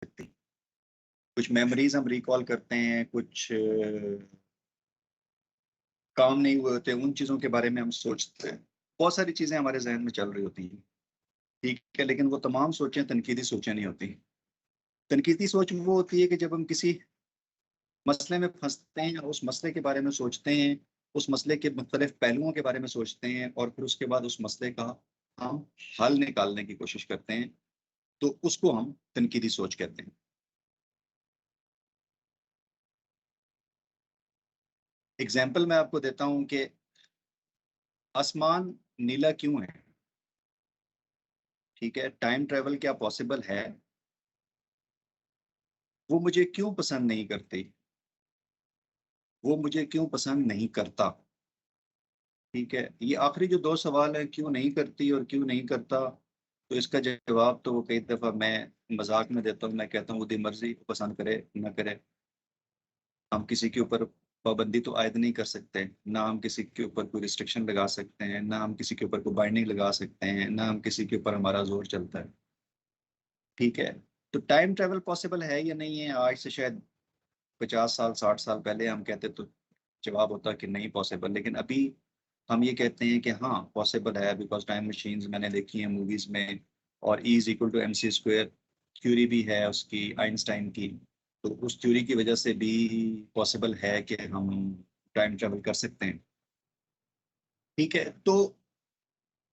सकती। कुछ मेमोरीज हम रिकॉल करते हैं, कुछ काम नहीं हुए होते, उन चीज़ों के बारे में हम सोचते हैं। बहुत सारी चीज़ें हमारे जहन में चल रही होती हैं, ठीक है, लेकिन वो तमाम सोचें तनकीदी सोचें नहीं होती। तनकीदी सोच वो होती है कि जब हम किसी मसले में फंसते हैं और उस मसले के बारे में सोचते हैं, उस मसले के मुख्तलिफ पहलुओं के बारे में सोचते हैं और फिर उसके बाद उस मसले का हम हल निकालने की कोशिश करते हैं, तो उसको हम तनकीदी सोच कहते हैं। एग्जाम्पल मैं आपको देता हूं कि आसमान नीला क्यों है? ठीक है, टाइम ट्रेवल क्या पॉसिबल है? वो मुझे क्यों पसंद नहीं करती? वो मुझे क्यों पसंद नहीं करता? ठीक है, ये आखिरी जो दो सवाल है, क्यों नहीं करती और क्यों नहीं करता, तो इसका जवाब तो वो कई दफा मैं मजाक में देता हूँ। मैं कहता हूँ वो मर्जी, पसंद करे ना करे, हम किसी के ऊपर पाबंदी तो आयद नहीं कर सकते, ना हम किसी के ऊपर कोई रिस्ट्रिक्शन लगा सकते हैं, ना हम किसी के ऊपर कोई बाइंडिंग लगा सकते हैं, ना हम किसी के ऊपर हमारा जोर चलता है। ठीक है, तो टाइम ट्रेवल पॉसिबल है या नहीं है? आज से शायद 50 साल 60 साल पहले हम कहते तो जवाब होता कि नहीं पॉसिबल, लेकिन अभी हम ये कहते हैं कि हाँ पॉसिबल है, बिकॉज टाइम मशीन्स मैंने देखी हैं मूवीज में, और E is equal to M C square theory भी है उसकी, आइंस्टाइन की। तो उस थ्योरी की वजह से भी पॉसिबल है कि हम टाइम ट्रेवल कर सकते हैं। ठीक है, तो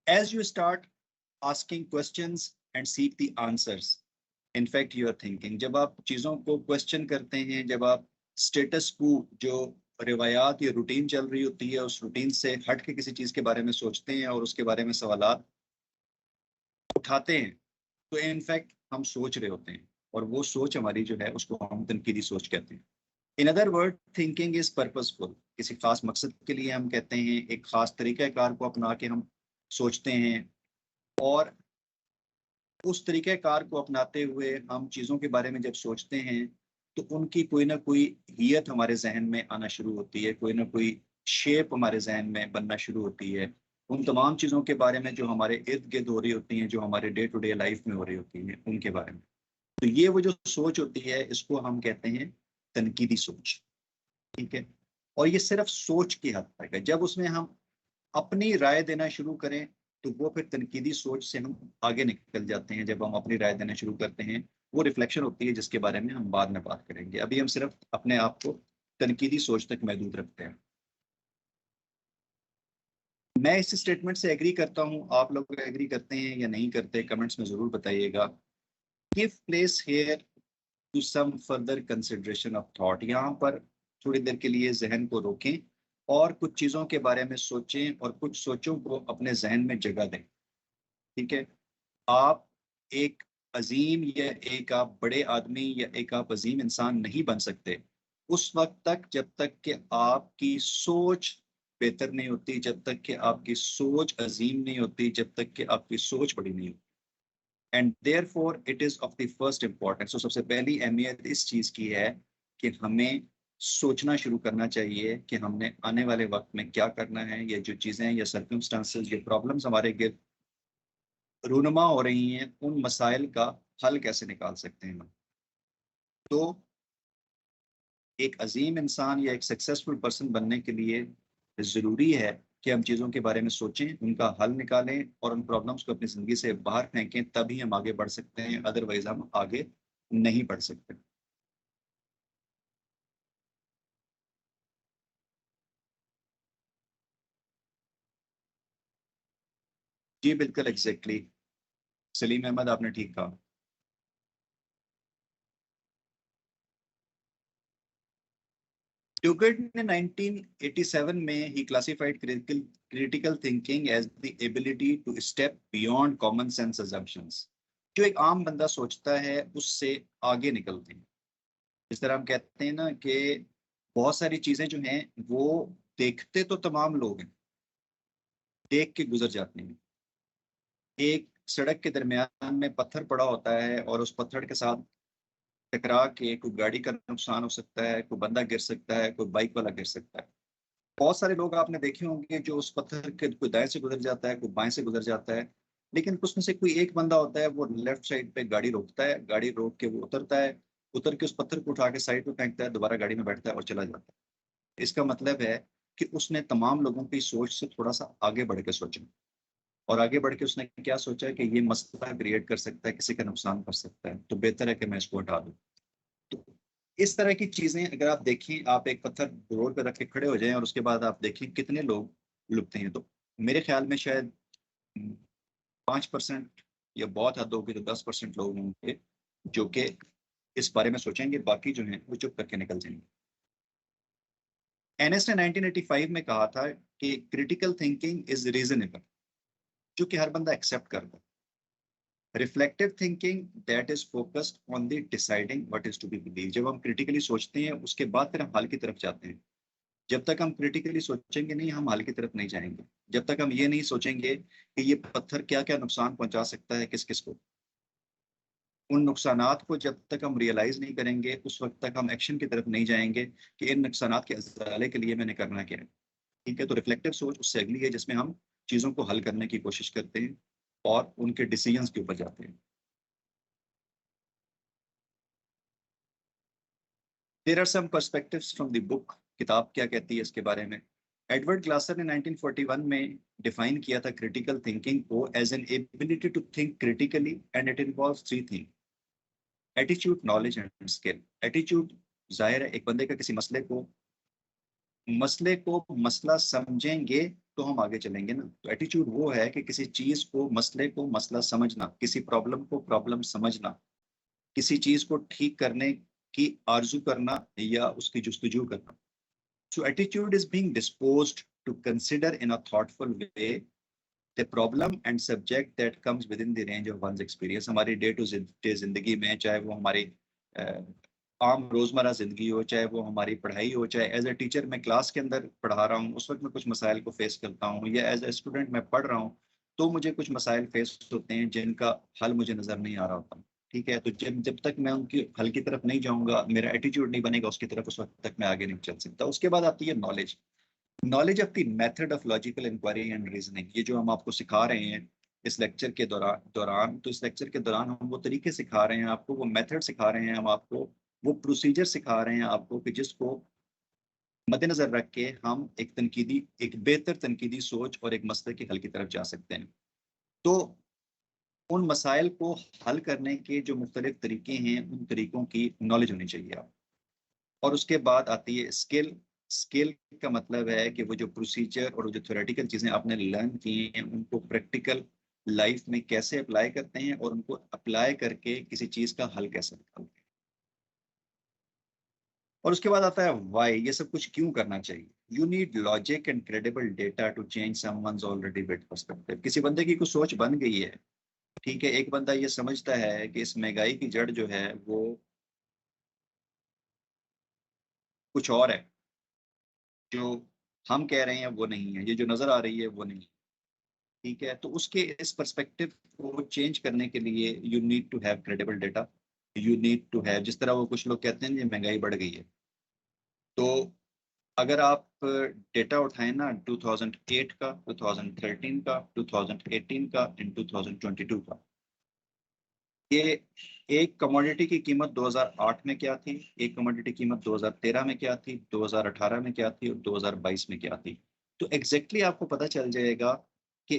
as you start asking questions and seek the answers, in fact you are thinking. जब आप चीज़ों को क्वेश्चन करते हैं, जब आप स्टेटस को, जो रिवायात या रूटीन चल रही होती है, उस रूटीन से हट के किसी चीज़ के बारे में सोचते हैं और उसके बारे में सवालात उठाते हैं, तो इनफैक्ट हम सोच रहे होते हैं, और वो सोच हमारी जो है उसको हम तनकीदी सोच कहते हैं। In other word, thinking is purposeful. किसी खास मकसद के लिए हम कहते हैं, एक खास तरीक़ाकार को अपना के हम सोचते हैं, और उस तरीक़ाकार को अपनाते हुए हम चीज़ों के बारे में जब सोचते हैं, तो उनकी कोई ना कोई हियत हमारे जहन में आना शुरू होती है, कोई ना कोई शेप हमारे जहन में बनना शुरू होती है, उन तमाम चीज़ों के बारे में जो हमारे इर्द गिर्द हो रही होती हैं, जो हमारे डे टू डे लाइफ में हो रही होती हैं, उनके बारे में। तो ये वो जो सोच होती है, इसको हम कहते हैं तनकीदी सोच। ठीक है, और ये सिर्फ सोच की हद तक है। जब उसमें हम अपनी राय देना शुरू करें, तो वो फिर तनकीदी सोच से हम आगे निकल जाते हैं। जब हम अपनी राय देना शुरू करते हैं, वो रिफ्लेक्शन होती है, जिसके बारे में हम बाद में बात करेंगे। अभी हम सिर्फ अपने आप को तनकीदी सोच तक महदूद रखते हैं। मैं इस स्टेटमेंट से एग्री करता हूं, आप लोग एग्री करते हैं या नहीं करते, कमेंट्स में जरूर बताइएगा। Give place here to some further consideration of thought. यहाँ पर थोड़ी देर के लिए जहन को रोकें और कुछ चीज़ों के बारे में सोचें, और कुछ सोचों को अपने जहन में जगह दें। ठीक है, आप एक अजीम या एक आप बड़े आदमी या एक आप अजीम इंसान नहीं बन सकते उस वक्त तक, जब तक कि आपकी सोच बेहतर नहीं होती, जब तक कि आपकी सोच अजीम नहीं होती, जब तक कि आपकी सोच बड़ी नहीं होती। And therefore it is of the first importance. तो सबसे पहली अहमियत इस चीज की है कि हमें सोचना शुरू करना चाहिए कि हमने आने वाले वक्त में क्या करना है, या जो चीजें या सर्कमस्टांसेस, जो प्रॉब्लम्स हमारे गिर्द रूनुमा हो रही हैं, उन मसाइल का हल कैसे निकाल सकते हैं हम। तो एक अजीम इंसान या एक सक्सेसफुल पर्सन बनने के लिए ज़रूरी है कि हम चीज़ों के बारे में सोचें, उनका हल निकालें और उन प्रॉब्लम्स को अपनी ज़िंदगी से बाहर फेंकें, तभी हम आगे बढ़ सकते हैं, अदरवाइज हम आगे नहीं बढ़ सकते। जी बिल्कुल, एग्जैक्टली, सलीम अहमद, आपने ठीक कहा। ट्यूगेट ने 1987 में ही classified critical thinking as the ability to step beyond common sense assumptions. जो एक आम बंदा सोचता है उससे आगे निकलते हैं। इस तरह हम कहते हैं ना कि बहुत सारी चीजें जो हैं वो देखते तो तमाम लोग हैं, देख के गुजर जाते हैं। एक सड़क के दरमियान में पत्थर पड़ा होता है, और उस पत्थर के साथ टकरा के कोई गाड़ी का नुकसान हो सकता है, कोई बंदा गिर सकता है, कोई बाइक वाला गिर सकता है। बहुत सारे लोग आपने देखे होंगे जो उस पत्थर के, कोई दाएं से गुजर जाता है, कोई बाएं से गुजर जाता है, लेकिन उसमें से कोई एक बंदा होता है, वो लेफ्ट साइड पे गाड़ी रोकता है, गाड़ी रोक के वो उतरता है, उतर के उस पत्थर को उठा के साइड पे फेंकता है, दोबारा गाड़ी में बैठता है और चला जाता है। इसका मतलब है कि उसने तमाम लोगों की सोच से थोड़ा सा आगे बढ़ के सोचा, और आगे बढ़ के उसने क्या सोचा कि ये मसला क्रिएट कर सकता है, किसी का नुकसान कर सकता है, तो बेहतर है कि मैं इसको हटा दूं। तो इस तरह की चीजें अगर आप देखें, आप एक पत्थर रोड पे रख के खड़े हो जाएं और उसके बाद आप देखें कितने लोग लुकते हैं, तो मेरे ख्याल में शायद 5%, या बहुत हद होगी तो 10% लोग होंगे जो कि इस बारे में सोचेंगे, बाकी जो हैं वो चुप करके निकल जाएंगे। एनएस ने 1985 में कहा था कि क्रिटिकल थिंकिंग इज रीजनेबल, जो कि हर बंदा एक्सेप्ट करता है। Reflective thinking that is focused on the deciding what is to be believe, जब हम क्रिटिकली सोचते हैं उसके बाद फिर हम हल की तरफ जाते हैं। जब तक हम क्रिटिकली सोचेंगे नहीं, हम हल की तरफ नहीं जाएंगे। जब तक हम ये नहीं सोचेंगे कि ये पत्थर क्या क्या नुकसान पहुंचा सकता है किस किस को, उन नुकसानात को जब तक हम रियलाइज नहीं करेंगे, उस वक्त तक हम एक्शन की तरफ नहीं जाएंगे कि इन नुकसानात के अजाले के लिए मैंने करना क्या है। ठीक है, तो रिफ्लेक्टिव सोच उससे अगली है जिसमें हम चीजों को हल करने की कोशिश करते हैं और उनके डिसीजंस के ऊपर जाते हैं। There are some perspectives from the book, किताब क्या कहती है इसके बारे में। एडवर्ड ग्लासर ने 1941 में डिफाइन किया था क्रिटिकल थिंकिंग को as an ability to think critically, and it involves three thing: attitude, knowledge and skill. Attitude, जाहिर है एक बंदे का किसी मसले को मसला समझेंगे तो हम आगे चलेंगे ना। तो एटीट्यूड वो है कि किसी चीज को, मसले को मसला समझना, किसी प्रॉब्लम को प्रॉब्लम समझना, किसी चीज को ठीक करने की आरजू करना या उसकी जुस्तजू करना। So attitude is being disposed to consider in a thoughtful way the problem and subject that comes with in the range of one's experience. हमारी डे टू डे जिंदगी में, चाहे वो हमारी आम रोजमर्रा जिंदगी हो, चाहे वो हमारी पढ़ाई हो, चाहे एज ए टीचर मैं क्लास के अंदर पढ़ा रहा हूँ, उस वक्त मैं कुछ मसाइल को फेस करता हूँ, या एज ए स्टूडेंट मैं पढ़ रहा हूँ तो मुझे कुछ मसाइल फेस होते हैं जिनका हल मुझे नजर नहीं आ रहा होता। ठीक है, तो जब जब तक मैं उनकी हल की तरफ नहीं जाऊंगा, मेरा एटीट्यूड नहीं बनेगा उसकी तरफ, उस वक्त तक मैं आगे नहीं चल सकता। उसके बाद आती है knowledge. Knowledge of the method of logical inquiry and reasoning. ये जो हम आपको सिखा रहे हैं इस लेक्चर के दौरान, तो इस लेक्चर के दौरान हम वो तरीके सिखा रहे हैं आपको, वो मेथड सिखा रहे हैं हम आपको, वो प्रोसीजर सिखा रहे हैं आपको कि जिसको मद्देनजर रख के हम एक बेहतर तनकीदी सोच और एक मसले के हल की तरफ जा सकते हैं। तो उन मसाइल को हल करने के जो मुख्तलिफ तरीके हैं, उन तरीकों की नॉलेज होनी चाहिए आप। और उसके बाद आती है स्किल। स्किल का मतलब है कि वो जो प्रोसीजर और वो जो थ्योरेटिकल चीजें आपने लर्न की हैं उनको प्रैक्टिकल लाइफ में कैसे अप्लाई करते हैं, और उनको अप्लाई करके किसी चीज का हल कैसे निकालते हैं। और उसके बाद आता है वाई, ये सब कुछ क्यों करना चाहिए। You need logic and credible data to change someone's already built perspective. किसी बंदे की कुछ सोच बन गई है, ठीक है, एक बंदा ये समझता है कि इस महंगाई की जड़ जो है वो कुछ और है, जो हम कह रहे हैं वो नहीं है, ये जो नजर आ रही है वो नहीं। ठीक है, तो उसके इस पर्सपेक्टिव को चेंज करने के लिए you need to have credible data. You need to have, जिस तरह वो कुछ लोग कहते हैं ये महंगाई बढ़ गई है, तो अगर आप डेटा उठाएं ना 2008 का, 2013 का, 2018 का एंड 2022 का, ये एक कमोडिटी की कीमत 2008 में क्या थी, एक कमोडिटी कीमत 2013 में क्या थी, 2018 में क्या थी और 2022 में क्या थी, तो एग्जैक्टली आपको पता चल जाएगा कि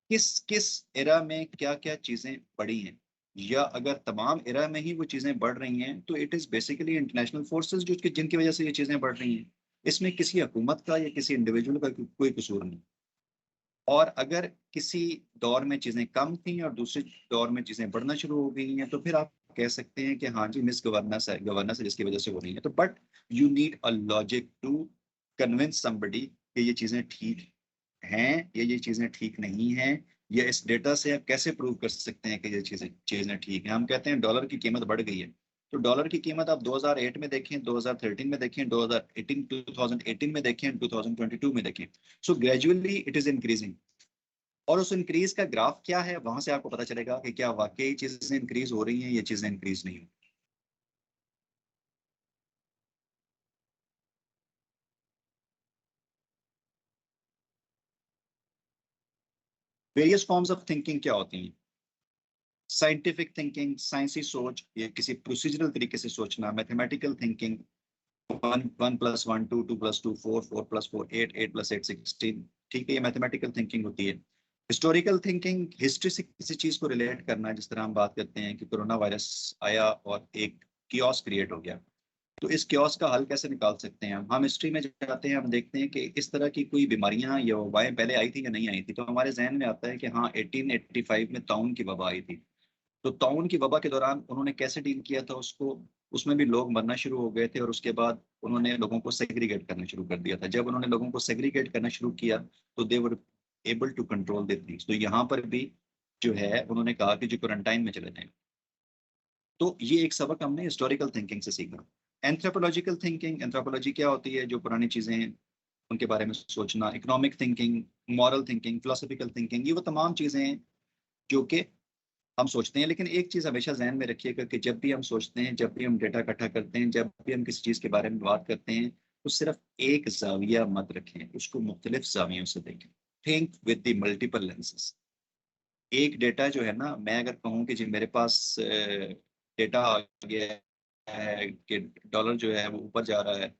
किस किस एरा में क्या क्या चीजें बढ़ी हैं। या अगर तमाम एरा में ही वो चीजें बढ़ रही हैं तो it is basically international forces जो जिनकी वजह से ये चीजें बढ़ रही हैं। इसमें किसी हुकूमत का या किसी इंडिविजुअल का कोई कसूर नहीं। और अगर किसी दौर में चीजें कम थी और दूसरे दौर में चीजें बढ़ना शुरू हो गई हैं, तो फिर आप कह सकते हैं कि हाँ जी मिस गवर्नेंस है जिसकी वजह से हो रही है। तो but you need a logic to convince somebody कि ये चीजें ठीक हैं या ये चीजें ठीक नहीं हैं, या इस डेटा से आप कैसे प्रूव कर सकते हैं कि ये चीजें चीजें ठीक हैं। हम कहते हैं डॉलर की कीमत बढ़ गई है, तो डॉलर की कीमत आप 2008 में देखें, 2013 में देखें, 2018 में देखें, 2022 में देखें, so gradually it is increasing. और उस इंक्रीज का ग्राफ क्या है, वहां से आपको पता चलेगा कि क्या वाकई चीजें इंक्रीज हो रही हैं, ये चीजें इंक्रीज नहीं हो। वेरियस फॉर्म्स ऑफ थिंकिंग क्या होती हैं? साइंटिफिक थिंकिंग, साइंसी सोच, ये किसी प्रोसीजरल तरीके से सोचना। Mathematical thinking, one one plus one two, two plus two four, four plus four eight, eight plus eight 16। ठीक है, ये मैथमेटिकल थिंकिंग होती है। हिस्टोरिकल थिंकिंग, हिस्ट्री से किसी चीज को रिलेट करना, जिस तरह हम बात करते हैं कि कोरोना वायरस आया और एक कियोस क्रिएट हो गया, तो इस कियोस का हल कैसे निकाल सकते हैं हम हिस्ट्री में जाते हैं, हम देखते हैं कि इस तरह की कोई बीमारियां या वबाएं पहले आई थी या नहीं आई थी, तो हमारे जहन में आता है कि हाँ 1885 में ताउन की वबा आई थी। तो ताउन की वबा के दौरान उन्होंने कैसे डील किया था उसको, उसमें भी लोग मरना शुरू हो गए थे, और उसके बाद उन्होंने लोगों को सेग्रीगेट करना शुरू कर दिया था। जब उन्होंने लोगों को सेग्रीगेट करना शुरू किया तो they were able to control their things. तो यहाँ पर भी जो है उन्होंने कहा कि जो क्वारंटाइन में चले जाएं। तो ये एक सबक हमने हिस्टोरिकल थिंकिंग से सीखा। एंथ्रोपोलॉजिकल थिंकिंग, एंथ्रोपोलॉजी क्या होती है? जो पुरानी चीजें हैं उनके बारे में सोचना। Economic thinking, moral thinking, philosophical thinking, ये वो तमाम चीजें हैं जो कि हम सोचते हैं। लेकिन एक चीज हमेशा जहन में रखिएगा कि जब भी हम सोचते हैं, जब भी हम डेटा इकट्ठा करते हैं, जब भी हम किसी चीज के बारे में बात करते हैं, तो सिर्फ एक जाविया मत रखें, उसको मुख्तलिफ जावियों से देखें। Think with the multiple lenses. एक डेटा जो है ना, मैं अगर कहूँ कि जी मेरे पास डेटा आ गया है कि डॉलर जो है वो ऊपर जा रहा है,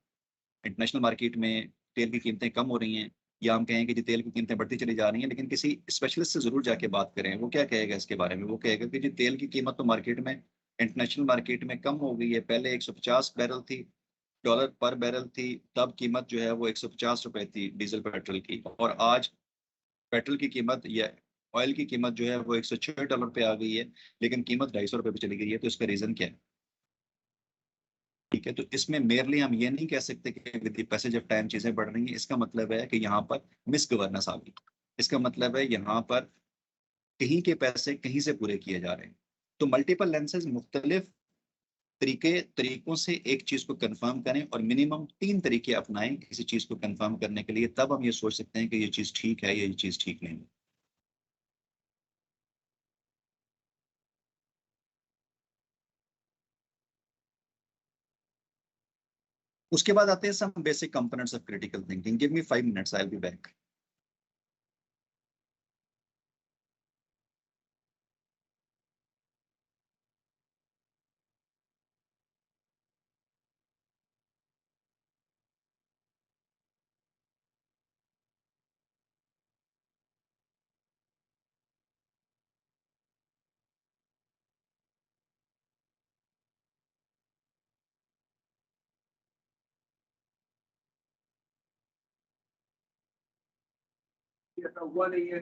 इंटरनेशनल मार्केट में तेल की कीमतें कम हो रही हैं, या हम कहें कि जी तेल की कीमतें बढ़ती चली जा रही हैं, लेकिन किसी स्पेशलिस्ट से जरूर जाके बात करें, वो क्या कहेगा इसके बारे में? वो कहेगा कि जी तेल की कीमत तो मार्केट में, इंटरनेशनल मार्केट में कम हो गई है। पहले 150 बैरल थी, डॉलर पर बैरल थी, तब कीमत जो है वो 150 रुपए थी डीजल पेट्रोल की, और आज पेट्रोल की कीमत या ऑयल की कीमत जो है वो 106 डॉलर पे आ गई है, लेकिन कीमत 250 रुपए पे चली गई है। तो इसका रीजन क्या है? ठीक है, तो इसमें मेरली हम ये नहीं कह सकते कि with the passage of time चीजें बढ़ रही हैं। इसका मतलब है कि यहाँ पर मिस गवर्नेंस आ गई। इसका मतलब है यहाँ पर कहीं के पैसे कहीं से पूरे किए जा रहे हैं। तो मल्टीपल लेंसेज, मुख्तलिफ तरीकों से एक चीज को कंफर्म करें, और मिनिमम 3 तरीके अपनाएं किसी चीज को कंफर्म करने के लिए, तब हम ये सोच सकते हैं कि ये चीज ठीक है या ये चीज ठीक नहीं है। उसके बाद आते हैं some basic components of critical thinking. Give me 5 minutes, I will be back. ये तो हुआ नहीं है।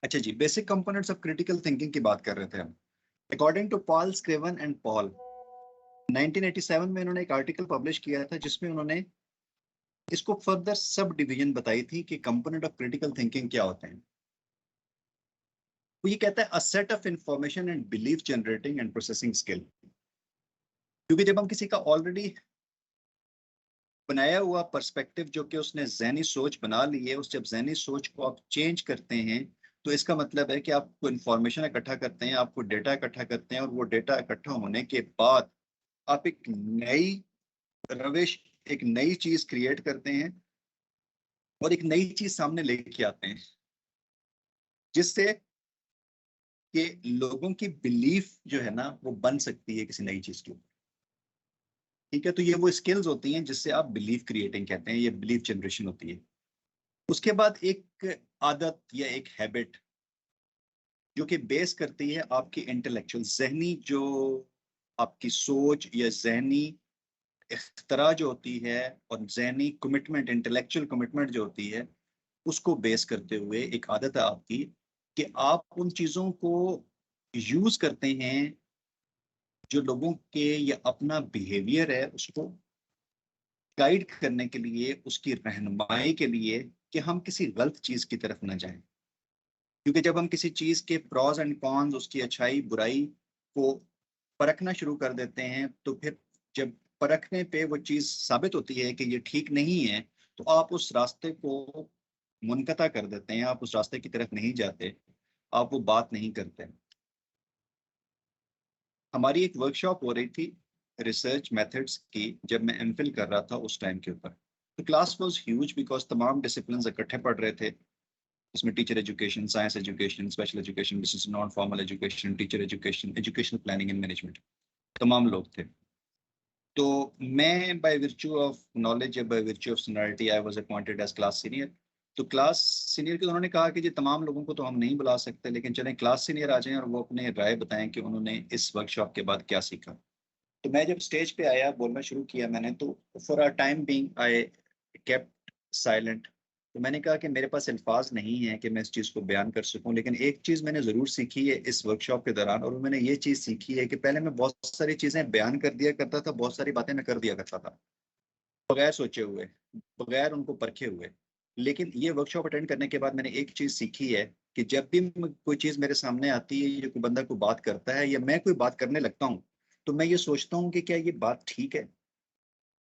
अच्छा जी, basic components of critical thinking की बात कर रहे थे हम। According to Paul Scriven and Paul, 1987 में इन्होंने एक आर्टिकल पब्लिश किया था जिसमें उन्होंने इसको फर्दर सब डिवीजन बताई थी कि कंपोनेंट ऑफ क्रिटिकल थिंकिंग क्या होते हैं। वो ये कहता है a set of information and belief generating and processing skill. क्योंकि जब हम किसी का ऑलरेडी बनाया हुआ पर्सपेक्टिव जो कि उसने जहनी सोच बना ली है, उस जब जहनी सोच को आप चेंज करते हैं, तो इसका मतलब है कि आपको इंफॉर्मेशन इकट्ठा करते हैं, आपको डेटा इकट्ठा करते हैं, और वो डेटा इकट्ठा होने के बाद आप एक नई रविश, एक नई चीज क्रिएट करते हैं और एक नई चीज सामने लेके आते हैं, जिससे कि लोगों की बिलीफ जो है ना वो बन सकती है किसी नई चीज के ऊपर। ठीक है, तो ये वो स्किल्स होती हैं जिससे आप बिलीफ क्रिएटिंग कहते हैं, ये बिलीफ जनरेशन होती है। उसके बाद एक आदत या एक हैबिट जो कि बेस करती है आपकी इंटेलेक्चुअल जहनी जो आपकी सोच या जहनी इख्तरा जो होती है, और जहनी कमिटमेंट, इंटेलेक्चुअल कमिटमेंट जो होती है, उसको बेस करते हुए एक आदत है आपकी कि आप उन चीजों को यूज करते हैं जो लोगों के या अपना बिहेवियर है उसको गाइड करने के लिए, उसकी रहनुमाई के लिए, कि हम किसी गलत चीज की तरफ न जाएं। क्योंकि जब हम किसी चीज के प्रॉज एंड कॉन्स, उसकी अच्छाई बुराई को परखना शुरू कर देते हैं, तो फिर जब परखने पे वो चीज साबित होती है कि ये ठीक नहीं है, तो आप उस रास्ते को मुनकता कर देते हैं, आप उस रास्ते की तरफ नहीं जाते, आप वो बात नहीं करते। हमारी एक वर्कशॉप हो रही थी रिसर्च मेथड्स की, जब मैं एमफिल कर रहा था उस टाइम के ऊपर। तो क्लास वाज ह्यूज बिकॉज तमाम डिसिप्लिन इकट्ठे पढ़ रहे थे। इसमें teacher education, science education, special education, business non formal education, teacher education, educational planning and management, तमाम लोग थे। तो मैं बाय विर्च्यू ऑफ नॉलेज या by virtue of seniority I was appointed as class senior. तो क्लास सीनियर के उन्होंने कहा कि जी तमाम लोगों को तो हम नहीं बुला सकते, लेकिन चलें क्लास सीनियर आ जाएं और वो अपने राय बताएं कि उन्होंने इस वर्कशॉप के बाद क्या सीखा। तो मैं जब स्टेज पे आया, बोलना शुरू किया मैंने, तो for a time being I kept silent. तो मैंने कहा कि मेरे पास अल्फाज नहीं है कि मैं इस चीज़ को बयान कर सकूं, लेकिन एक चीज़ मैंने ज़रूर सीखी है इस वर्कशॉप के दौरान, और मैंने ये चीज़ सीखी है कि पहले मैं बहुत सारी चीज़ें बयान कर दिया करता था, बहुत सारी बातें मैं कर दिया करता था बगैर सोचे हुए, बगैर उनको परखे हुए। लेकिन ये वर्कशॉप अटेंड करने के बाद मैंने एक चीज़ सीखी है कि जब भी कोई चीज़ मेरे सामने आती है, या कोई बंदा कोई बात करता है, या मैं कोई बात करने लगता हूँ, तो मैं ये सोचता हूँ कि क्या ये बात ठीक है,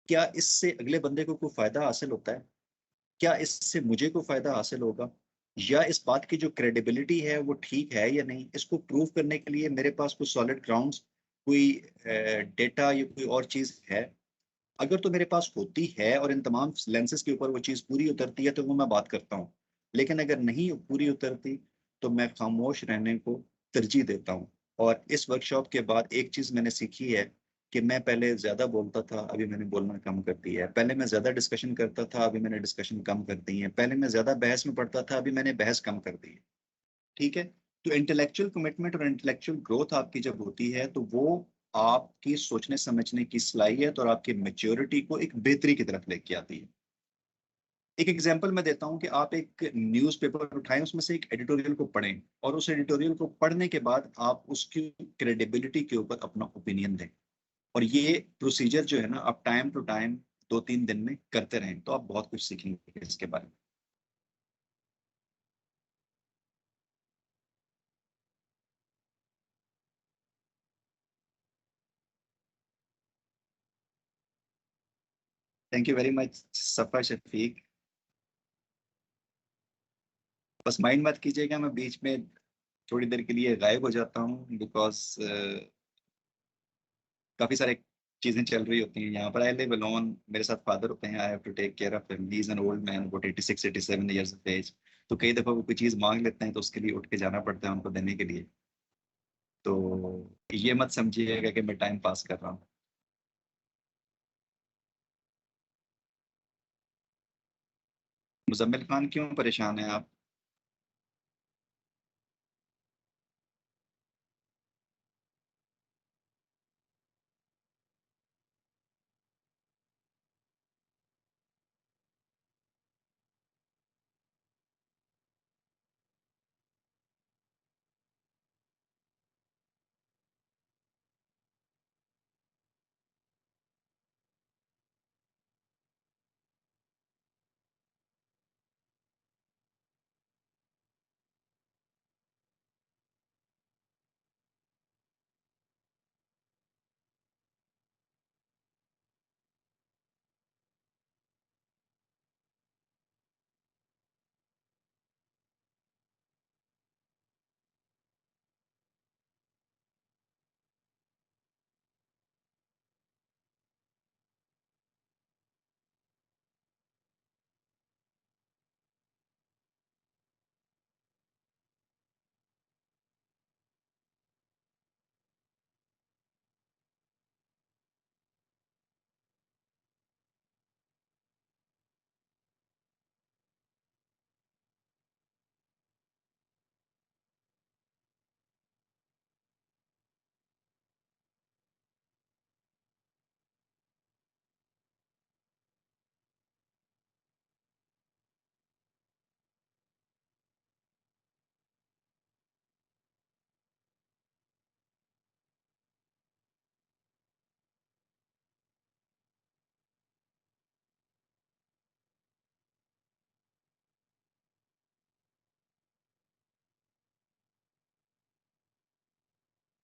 क्या इससे अगले बंदे को कोई फायदा हासिल होता है, क्या इससे मुझे कोई फायदा हासिल होगा, या इस बात की जो क्रेडिबिलिटी है वो ठीक है या नहीं। इसको प्रूव करने के लिए मेरे पास कोई सॉलिड ग्राउंड्स, कोई डेटा या कोई और चीज है। अगर तो मेरे पास होती है और इन तमाम लेंसेज के ऊपर वो चीज पूरी उतरती है, तो वो मैं बात करता हूँ। लेकिन अगर नहीं पूरी उतरती, तो मैं खामोश रहने को तरजीह देता हूँ। और इस वर्कशॉप के बाद एक चीज मैंने सीखी है कि मैं पहले ज्यादा बोलता था, अभी मैंने बोलना कम कर दिया है। पहले मैं ज्यादा डिस्कशन करता था, अभी मैंने डिस्कशन कम कर दी है। पहले मैं ज्यादा बहस में पढ़ता था, अभी मैंने बहस कम कर दी है। ठीक है। तो इंटेलेक्चुअल कमिटमेंट और इंटेलेक्चुअल ग्रोथ आपकी जब होती है, तो वो आपकी सोचने समझने की सलाहियत और आपकी मेच्योरिटी को एक बेहतरी की तरफ लेके आती है। एक एग्जांपल मैं देता हूं कि आप एक न्यूज़पेपर उठाएं, उसमें से एक एडिटोरियल को पढ़ें, और उस एडिटोरियल को पढ़ने के बाद आप उसकी क्रेडिबिलिटी के ऊपर अपना ओपिनियन दें। और ये प्रोसीजर जो है ना, आप टाइम टू टाइम 2-3 दिन में करते रहें, तो आप बहुत कुछ सीखेंगे इसके बारे में। थैंक यू वेरी मच सफा शफीक। बस माइंड मत कीजिएगा, मैं बीच में थोड़ी देर के लिए गायब हो जाता हूँ, बिकॉज काफी सारे चीजें चल रही होती हैं यहाँ पर। आई लिव अलोन, मेरे साथ फादर होते हैं, I have to take care of him, he is an old man about 86-87 years of age. तो कई दफा वो कोई चीज मांग लेते हैं, तो उसके लिए उठ के जाना पड़ता है उनको देने के लिए। तो ये मत समझिएगा कि मैं टाइम पास कर रहा हूँ। मुजम्मिल खान, क्यों परेशान है आप?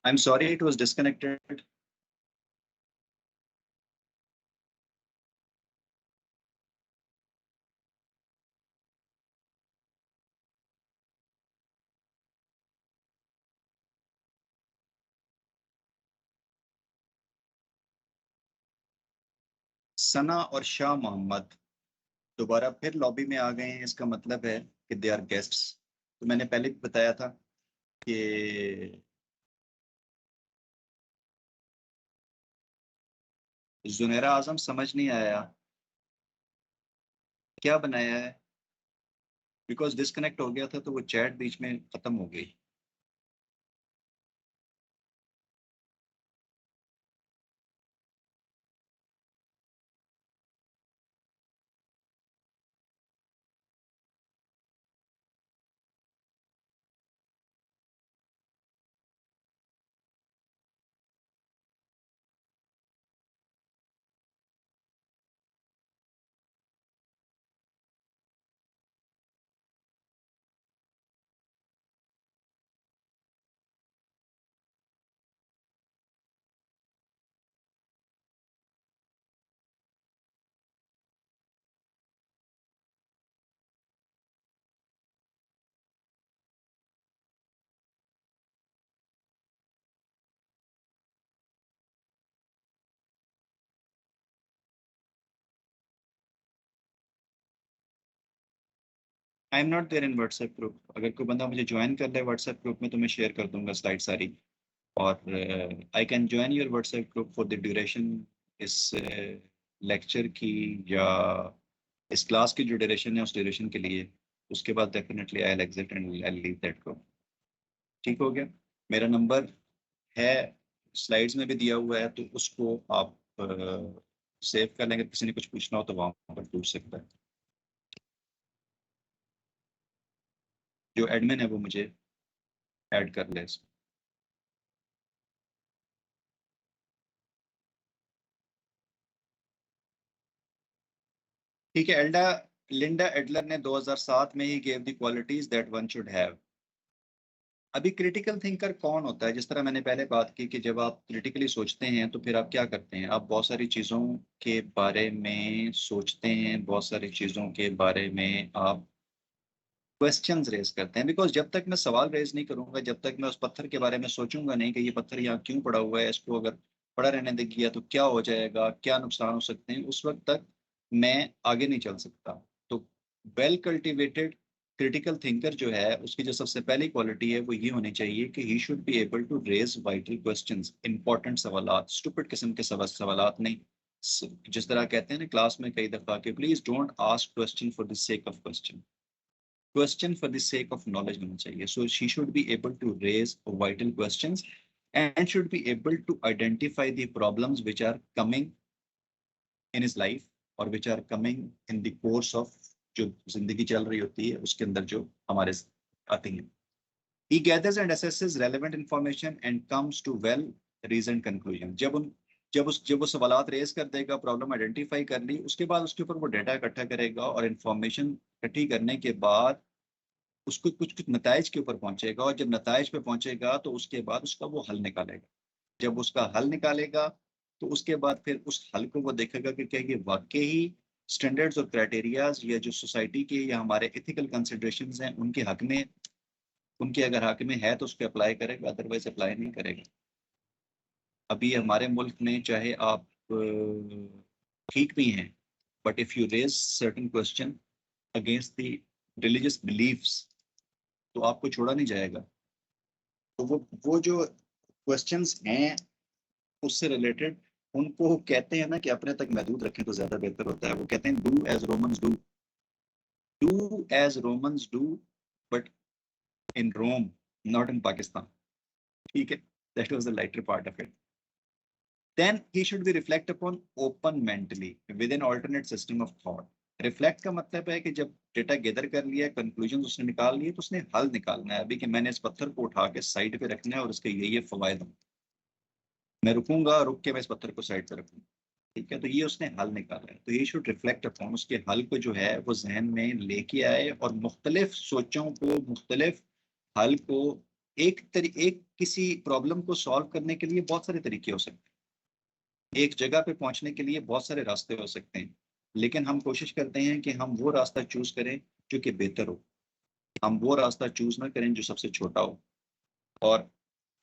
I'm sorry it was disconnected. सना और शाह मोहम्मद दोबारा फिर लॉबी में आ गए हैं, इसका मतलब है कि दे आर गेस्ट्स। तो मैंने पहले भी बताया था कि जुनेरा आजम समझ नहीं आया क्या बनाया है, बिकॉज डिस्कनेक्ट हो गया था तो वो चैट बीच में खत्म हो गई। I am not there in WhatsApp group. अगर कोई बंदा मुझे ज्वाइन कर ले व्हाट्सएप ग्रुप में तो मैं शेयर कर दूंगा स्लाइड सारी। और I can join your WhatsApp group for the duration इस लेक्चर की, या इस क्लास की जो ड्यूरेशन है उस ड्यूरेशन के लिए। उसके बाद definitely I will exit and I leave that group. ठीक हो गया। मेरा नंबर है स्लाइड्स में भी दिया हुआ है, तो उसको आप सेव कर लेंगे। किसी ने कुछ पूछना हो तो वहाँ पर पूछ सकता है। जो एडमिन है वो मुझे ऐड कर ले इसमें। ठीक है। एल्डा लिंडा एडलर ने 2007 में he gave the qualities that one should have. अभी क्रिटिकल थिंकर कौन होता है? जिस तरह मैंने पहले बात की कि जब आप क्रिटिकली सोचते हैं तो फिर आप क्या करते हैं, आप बहुत सारी चीज़ों के बारे में सोचते हैं, बहुत सारी चीज़ों के बारे में आप क्वेश्चंस रेज करते हैं। बिकॉज जब तक मैं सवाल रेज नहीं करूंगा, जब तक मैं उस पत्थर के बारे में सोचूंगा नहीं कि ये पत्थर यहाँ क्यों पड़ा हुआ है, इसको अगर पड़ा रहने दे गया तो क्या हो जाएगा, क्या नुकसान हो सकते हैं, उस वक्त तक मैं आगे नहीं चल सकता। तो वेल कल्टिवेटेड क्रिटिकल थिंकर जो है उसकी जो सबसे पहली क्वालिटी है वो ये होनी चाहिए कि he should be able to raise vital questions, important सवालात, स्टूपिड किस्म के सवालात नहीं। जिस तरह कहते हैं ना क्लास में कई दफा कि please don't ask question for the sake of question, question for the sake of knowledge होना चाहिए। So she should be able to raise vital questions and should be able to identify the problems which are coming in his life or which are coming in the course of जो जिंदगी चल रही होती है उसके अंदर जो हमारे आती हैं। He gathers and assesses relevant information and comes to well reasoned conclusion। जब वो सवालात रेज कर देगा, प्रॉब्लम आइडेंटिफाई कर ली, उसके बाद उसके ऊपर वो डेटा इकट्ठा करेगा और इंफॉर्मेशन इकट्ठी करने के बाद उसको कुछ कुछ नतज के ऊपर पहुंचेगा, और जब नतज पे पहुंचेगा तो उसके बाद उसका वो हल निकालेगा। जब उसका हल निकालेगा तो उसके बाद फिर उस हल को वो देखेगा कि क्या ये वाकई ही स्टैंडर्ड्स और क्राइटेरियाज या जो सोसाइटी के या हमारे एथिकल कंसिडरेशंस हैं उनके हक में, उनके अगर हक में है तो उसको अप्लाई करेगा, अदरवाइज अप्लाई नहीं करेगा। अभी हमारे मुल्क में चाहे आप ठीक भी हैं, but if you raise certain question against the religious beliefs तो आपको छोड़ा नहीं जाएगा। तो वो जो क्वेश्चंस हैं उससे रिलेटेड, उनको कहते हैं ना कि अपने तक महदूद रखें तो ज्यादा बेहतर होता है। वो कहते हैं do as Romans do, do as Romans do, but in Rome, not in Pakistan. ठीक है, that was the lighter part of it. Then he should be reflect upon open mentally with an alternate system of thought. Reflect का मतलब है कि जब data gather कर लिया, conclusion उसने निकाल लिए, तो उसने हल निकालना है अभी कि मैंने इस पत्थर को उठा के साइड पे रखना है और इसके ये फवायद हों। मैं रुकूंगा, रुक के मैं इस पत्थर को साइड पे रखूंगा। ठीक है, तो ये उसने हल निकाला है। तो ये शुड रिफ्लेक्ट अपॉन, उसके हल को जो है वो जहन में लेके आए और मुख्तलिफ सोचों को, मुख्तलिफ हल को एक किसी प्रॉब्लम को सॉल्व करने के लिए बहुत सारे तरीके हो सकते हैं, एक जगह पे पहुंचने के लिए बहुत सारे रास्ते हो सकते हैं, लेकिन हम कोशिश करते हैं कि हम वो रास्ता चूज करें जो कि बेहतर हो। हम वो रास्ता चूज ना करें जो सबसे छोटा हो और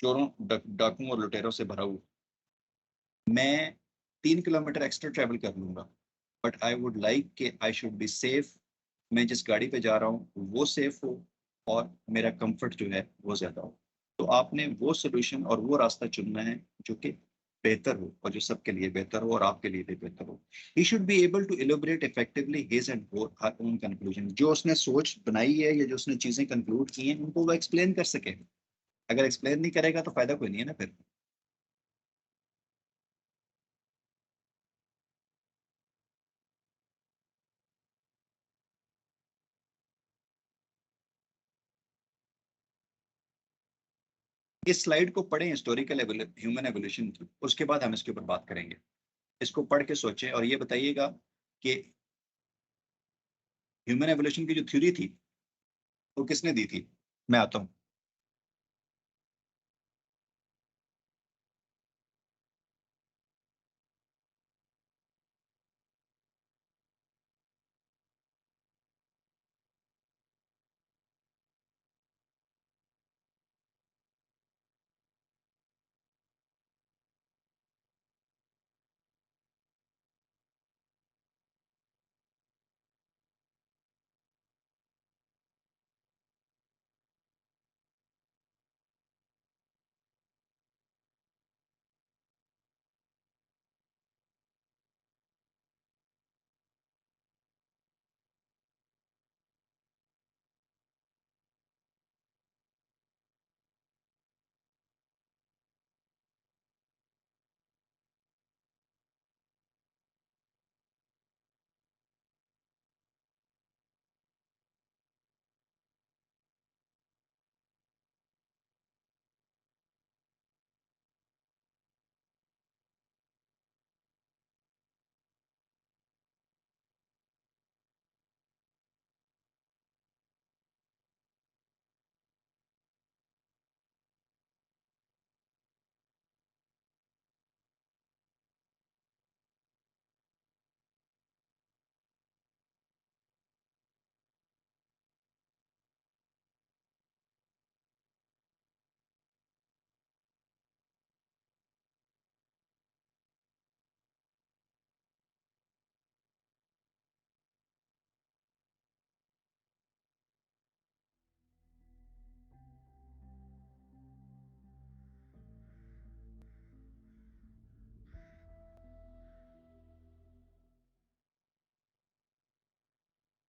चोरों डाकुओं और लुटेरों से भरा हुआ। मैं 3 किलोमीटर एक्स्ट्रा ट्रैवल कर लूंगा, बट आई वुड लाइक कि आई शुड बी सेफ। मैं जिस गाड़ी पे जा रहा हूँ वो सेफ हो और मेरा कंफर्ट जो है वो ज्यादा हो। तो आपने वो सोल्यूशन और वो रास्ता चुनना है जो कि बेहतर हो और जो सबके लिए बेहतर हो और आपके लिए भी बेहतर हो। He should be able to elaborate effectively his and her own conclusion. जो उसने सोच बनाई है या जो उसने चीजें कंक्लूड की हैं उनको वो एक्सप्लेन कर सके। अगर एक्सप्लेन नहीं करेगा तो फायदा कोई नहीं है ना फिर। इस स्लाइड को पढ़ें, हिस्टोरिकल ह्यूमन एवोल्यूशन की, उसके बाद हम इसके ऊपर बात करेंगे। इसको पढ़ के सोचें और ये बताइएगा कि ह्यूमन एवोल्यूशन की जो थ्योरी थी वो किसने दी थी। मैं आता हूँ।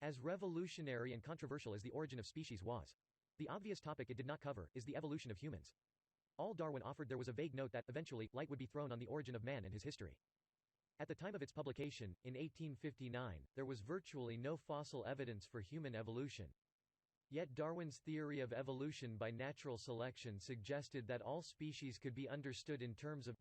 As revolutionary and controversial as the origin of species was, the obvious topic it did not cover is the evolution of humans. All Darwin offered there was a vague note that, eventually, light would be thrown on the origin of man and his history. At the time of its publication, in 1859, there was virtually no fossil evidence for human evolution. Yet Darwin's theory of evolution by natural selection suggested that all species could be understood in terms of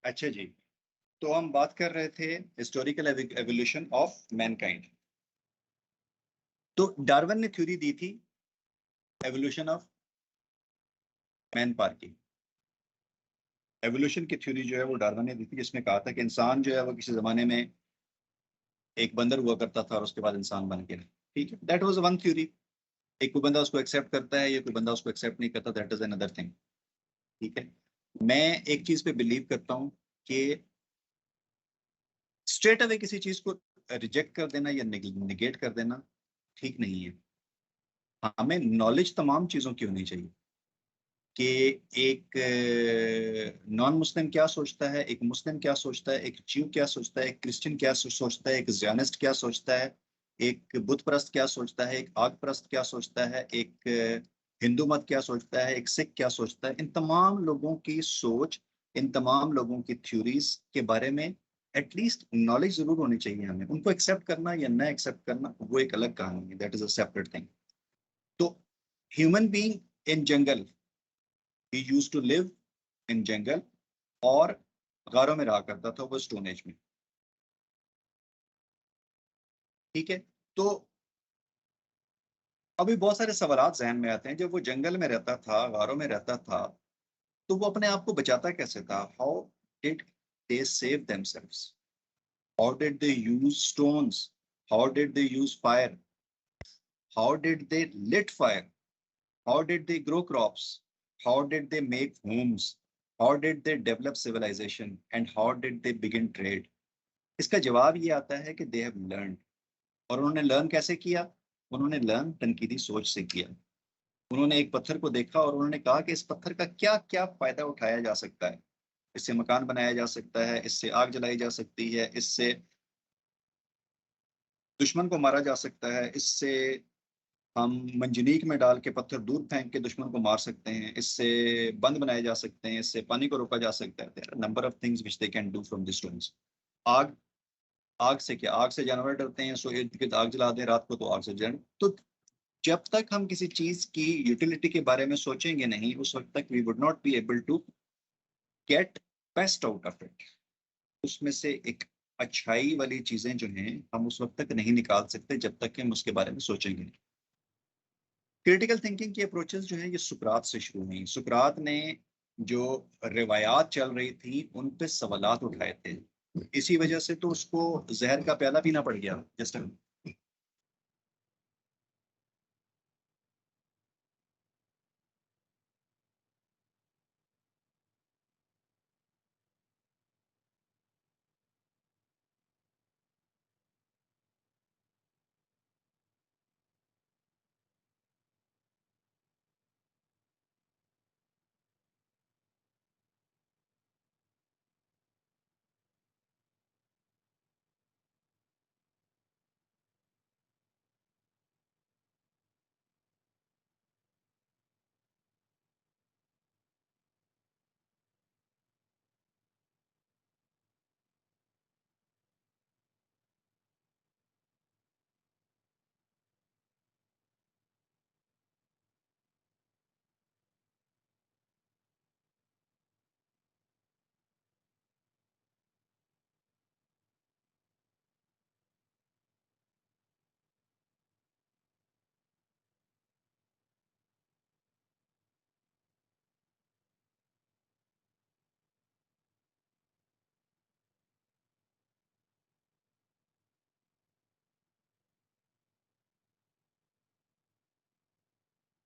अच्छा जी, तो हम बात कर रहे थे historical evolution of Mankind. तो Darwin ने theory दी थी एवोल्यूशन ऑफ मैन पार्ट की। एवोल्यूशन की थ्योरी जो है वो डार्विन ने दी थी, जिसमें कहा था कि इंसान जो है वो किसी जमाने में एक बंदर हुआ करता था और उसके बाद इंसान बन गया। ठीक है, दैट वाज वन थ्योरी। एक कोई बंदा उसको एक्सेप्ट करता है या कोई बंदा उसको एक्सेप्ट नहीं करता, दैट इज अनदर थिंग। ठीक है, मैं एक चीज पे बिलीव करता हूँ कि स्ट्रेट अवे किसी चीज को रिजेक्ट कर देना या निगेट कर देना ठीक नहीं है। हमें नॉलेज तमाम चीजों की होनी चाहिए कि एक नॉन मुस्लिम क्या सोचता है, एक मुस्लिम क्या सोचता है, एक ज्यू क्या सोचता है, एक क्रिश्चियन क्या सोचता है, एक ज़ियोनिस्ट क्या सोचता है, एक बुत परस्त क्या सोचता है, एक आग परस्त क्या सोचता है, एक हिंदू मत क्या सोचता है, एक सिख क्या सोचता है। इन तमाम लोगों की सोच, इन तमाम लोगों की थ्योरीज के बारे में एटलीस्ट नॉलेज जरूर होनी चाहिए हमें। उनको एक्सेप्ट करना या ना एक्सेप्ट करना वो एक अलग कहानी है, that is a separate thing. तो human being in jungle, he used to live in jungle और गारों में रहा करता था वो स्टोन एज में। ठीक है, तो अभी बहुत सारे सवालात जहन में आते हैं। जब वो जंगल में रहता था, गारों में रहता था, तो वो अपने आप को बचाता कैसे था? How did they save themselves? How did they use stones? How did they use fire? How did they lit fire? How did they grow crops? How did they make homes? How did they develop civilisation and how did they begin trade? इसका जवाब ये आता है कि they have learn. और उन्होंने learn कैसे किया? उन्होंने लर्न तनकीदी सोच से किया। उन्होंने एक पत्थर को देखा और उन्होंने कहा कि इस पत्थर का क्या क्या फायदा उठाया जा सकता है। इससे मकान बनाया जा सकता है, इससे आग जलाई जा सकती है, इससे दुश्मन को मारा जा सकता है, इससे हम मंजनीक में डाल के पत्थर दूर फेंक के दुश्मन को मार सकते हैं, इससे बंद बनाए जा सकते हैं, इससे पानी को रोका जा सकता है। Number of things which they can do from the stones. आग, आग से क्या? आग से जानवर डरते हैं, सो इर्द गिर्द आग जला दें रात को तो आग से जल। तो जब तक हम किसी चीज की यूटिलिटी के बारे में सोचेंगे नहीं, उस वक्त तक we would not be able to get best out of it. उसमें से एक अच्छाई वाली चीजें जो हैं हम उस वक्त तक नहीं निकाल सकते जब तक कि हम उसके बारे में सोचेंगे नहीं। क्रिटिकल थिंकिंग की अप्रोचेस जो है ये सुकरात से शुरू हुई। सुकरात ने जो रिवायात चल रही थी उन पे सवालात उठाए थे, इसी वजह से तो उसको जहर का प्याला पीना पड़ गया। जस्ट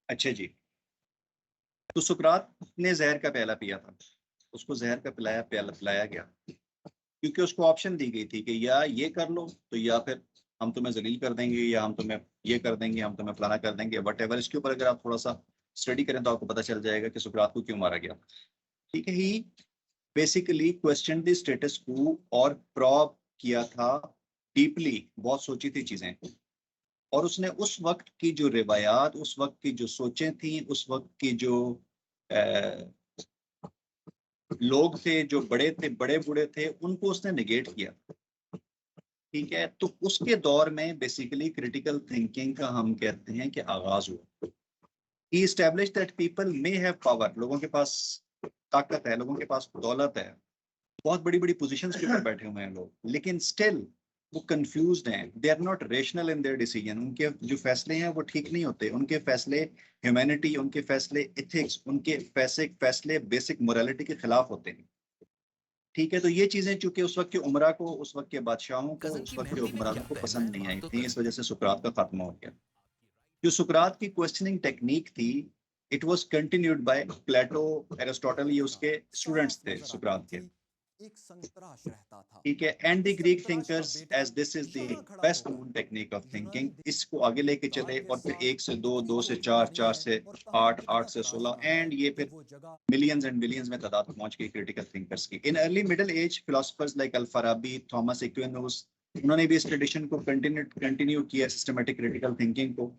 अच्छा जी, तो सुकरात ने जहर का प्याला पिया था। उसको जहर का पिलाया प्याला पिलाया गया क्योंकि उसको ऑप्शन दी गई थी कि या ये कर लो तो या फिर हम तुम्हें जलील कर देंगे, या हम तुम्हें ये कर देंगे, हम तुम्हें फलाना कर देंगे, वट एवर। इसके ऊपर अगर आप थोड़ा सा स्टडी करें तो आपको पता चल जाएगा कि सुकरात को क्यों मारा गया। ठीक है, ही बेसिकली क्वेश्चन द स्टेटस को और प्रॉब किया था डीपली, बहुत सोची थी चीजें। और उसने उस वक्त की जो रिवायात, उस वक्त की जो सोचें थी, उस वक्त की जो लोग थे, जो बड़े थे, बड़े बूढ़े थे, उनको उसने निगेट किया। ठीक है, तो उसके दौर में बेसिकली क्रिटिकल थिंकिंग का हम कहते हैं कि आगाज हुआ। He establish that people may have power, लोगों के पास ताकत है, लोगों के पास दौलत है, बहुत बड़ी बड़ी पोजीशंस के ऊपर बैठे हुए हैं लोग, लेकिन स्टिल वो कंफ्यूज्ड हैं, they are not rational in their decision, उनके जो फैसले हैं वो ठीक नहीं होते, उनके फैसले ह्यूमैनिटी, उनके फैसले एथिक्स, उनके फैसले बेसिक मोरालिटी के खिलाफ होते हैं। ठीक है, तो ये चीजें चूंकि उस वक्त के उमरा को, उस वक्त के बादशाहों को, कजन उस की वक्त के मेहंदी में हुक्मरानों क्या को पहनना पसंद है नहीं आई बात तो थी, कर। इस वजह से सुकरात का खात्मा हो गया। जो सुकरात की क्वेश्चनिंग टेक्निक थी, it was continued by Plato, Aristotle, ये उसके स्टूडेंट्स साफ थे नजर आती सुकरात के। थी, एक संतराश रहता था। ठीक है, एंड द उस ग्रीक संतराश का थिंकर्स, बेटा एज दिस इज द यहाँ खड़ा बेस्ट होकर नोन टेक्निक ऑफ यूनानी थिंकिंग, इसको आगे लेके चले, देवतार के और फिर साथ एक से दो, इतनी दो से चार, दोस्ती बनी चार है से और कहानी आठ, इतना आठ से ट्रांस 16, रहा है एंड ये कि फिर वो जगह मिलियंस एंड मिलियंस में तादाद पहुंच गई क्रिटिकल थिंकर्स की। In early middle age philosophers like Al Farabi, Thomas Aquinas, उन्होंने भी इस ट्रेडिशन को कंटिन्यू किया, सिस्टमेटिक क्रिटिकल थिंकिंग को।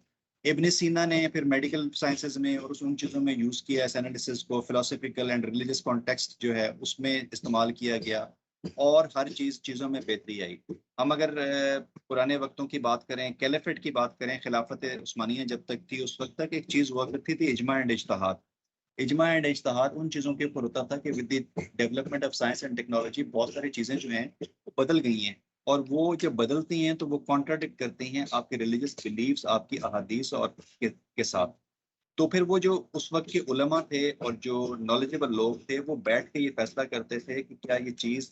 इब्न सीना ने फिर मेडिकल साइंसेज में और उन चीज़ों में यूज़ किया इस एनालिसिस को, फिलोसफिकल एंड रिलीजियस कॉन्टेक्स्ट जो है उसमें इस्तेमाल किया गया, और हर चीज़ों में बेहतरी आई। हम अगर पुराने वक्तों की बात करें, कैलिफेट की बात करें, खिलाफत उस्मानिया जब तक थी उस वक्त तक एक चीज़ हुआ करती थी, इजमा एंड इज्तिहाद। इजमा एंड इज्तिहाद उन चीज़ों के ऊपर होता था कि with the development of science and technology बहुत सारी चीज़ें जो हैं वो बदल गई हैं, और वो जब बदलती हैं तो वो कॉन्ट्राडिक्ट करती हैं आपके रिलीजियस बिलीव्स, आपकी अहादीस और के साथ। तो फिर वो जो उस वक्त के उलमा थे और जो नॉलेजेबल लोग थे, वो बैठ के ये फैसला करते थे कि क्या ये चीज़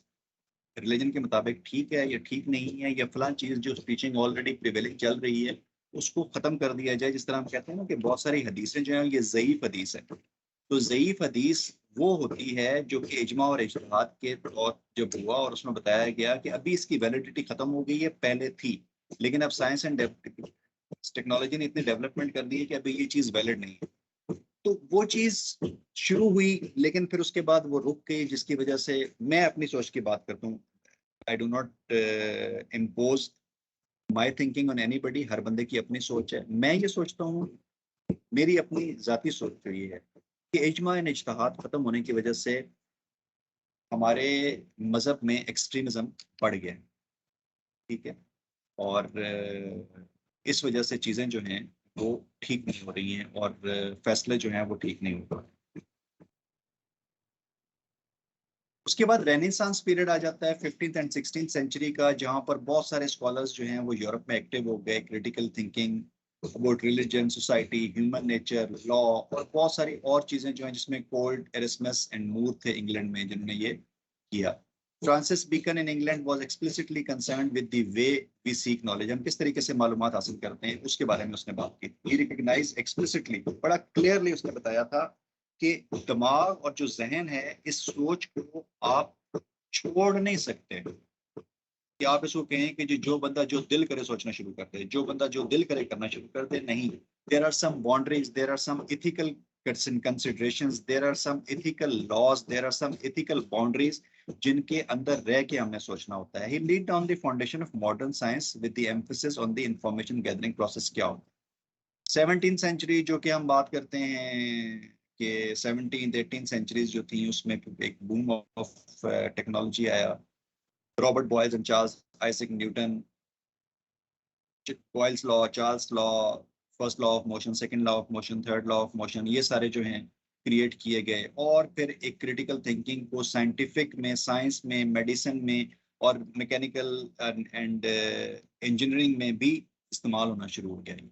रिलीजन के मुताबिक ठीक है या ठीक नहीं है, या फलां चीज़ जो टीचिंग ऑलरेडी प्रिवेलिंग चल रही है उसको ख़त्म कर दिया जाए। जिस तरह हम कहते हैं ना कि बहुत सारी हदीसें जो हैं ये ज़ईफ़ हदीस है, तो ज़ईफ़ हदीस वो होती है जो कि इजमा और इज्तिहाद के और जब हुआ और उसमें बताया गया कि अभी इसकी वैलिडिटी खत्म हो गई है, पहले थी, लेकिन अब साइंस एंड टेक्नोलॉजी ने इतनी डेवलपमेंट कर दी है कि अभी ये चीज़ वैलिड नहीं है। तो वो चीज़ शुरू हुई, लेकिन फिर उसके बाद वो रुक गई, जिसकी वजह से मैं अपनी सोच की बात करता हूँ, I do not impose my thinking on anybody, हर बंदे की अपनी सोच है। मैं ये सोचता हूँ, मेरी अपनी जाती सोच तो ये है कि इजमा एंड इज्तिहाद खत्म होने की वजह से हमारे मजहब में एक्सट्रीमिज्म बढ़ गया है। ठीक है, और इस वजह से चीज़ें जो हैं वो ठीक नहीं हो रही हैं, और फैसले जो हैं वो ठीक नहीं हो रहे। उसके बाद रेनेसांस पीरियड आ जाता है 15th एंड 16th सेंचुरी का, जहाँ पर बहुत सारे स्कॉलर्स जो हैं वो यूरोप में एक्टिव हो गए, critical thinking about religion, society, human nature, law, और बहुत सारी और चीज़ें जो हैं, जिसमें कोल्ड, एरिस्मस एंड मूर थे इंग्लैंड में जिन्होंने ये किया। Francis Bacon in England was explicitly concerned with the way we seek knowledge, हम किस तरीके से मालूमात हासिल करते हैं उसके बारे में उसने बात की। ही रिकग्नाइज एक्सप्लिसिटली, बड़ा क्लियरली उसने बताया था कि दिमाग और जो जहन है, इस सोच को आप छोड़ नहीं सकते, कि आप इसको कहें कि जो बंदा जो दिल करे सोचना शुरू कर दे, जो बंदा जो दिल करे करना शुरू कर दे, नहीं। There are some boundaries, there are some ethical considerations, there are some ethical laws, there are some ethical boundaries जिनके अंदर रह के हमने सोचना होता है। He lead on the foundation of modern science with the emphasis on the information gathering process. क्या होता है 17th सेंचुरी जो कि हम बात करते हैं कि 17th 18th सेंचुरीज जो थी, उसमें एक बूम ऑफ टेक्नोलॉजी आया। Robert Boyle's and Charles Isaac Newton, Boyle's law, Charles law, first law of motion, second law of motion, third law of motion, ये सारे जो हैं क्रिएट किए गए, और फिर एक क्रिटिकल थिंकिंग को साइंटिफिक में, साइंस में, मेडिसिन में और मैकेनिकल एंड इंजीनियरिंग में भी इस्तेमाल होना शुरू हो गया।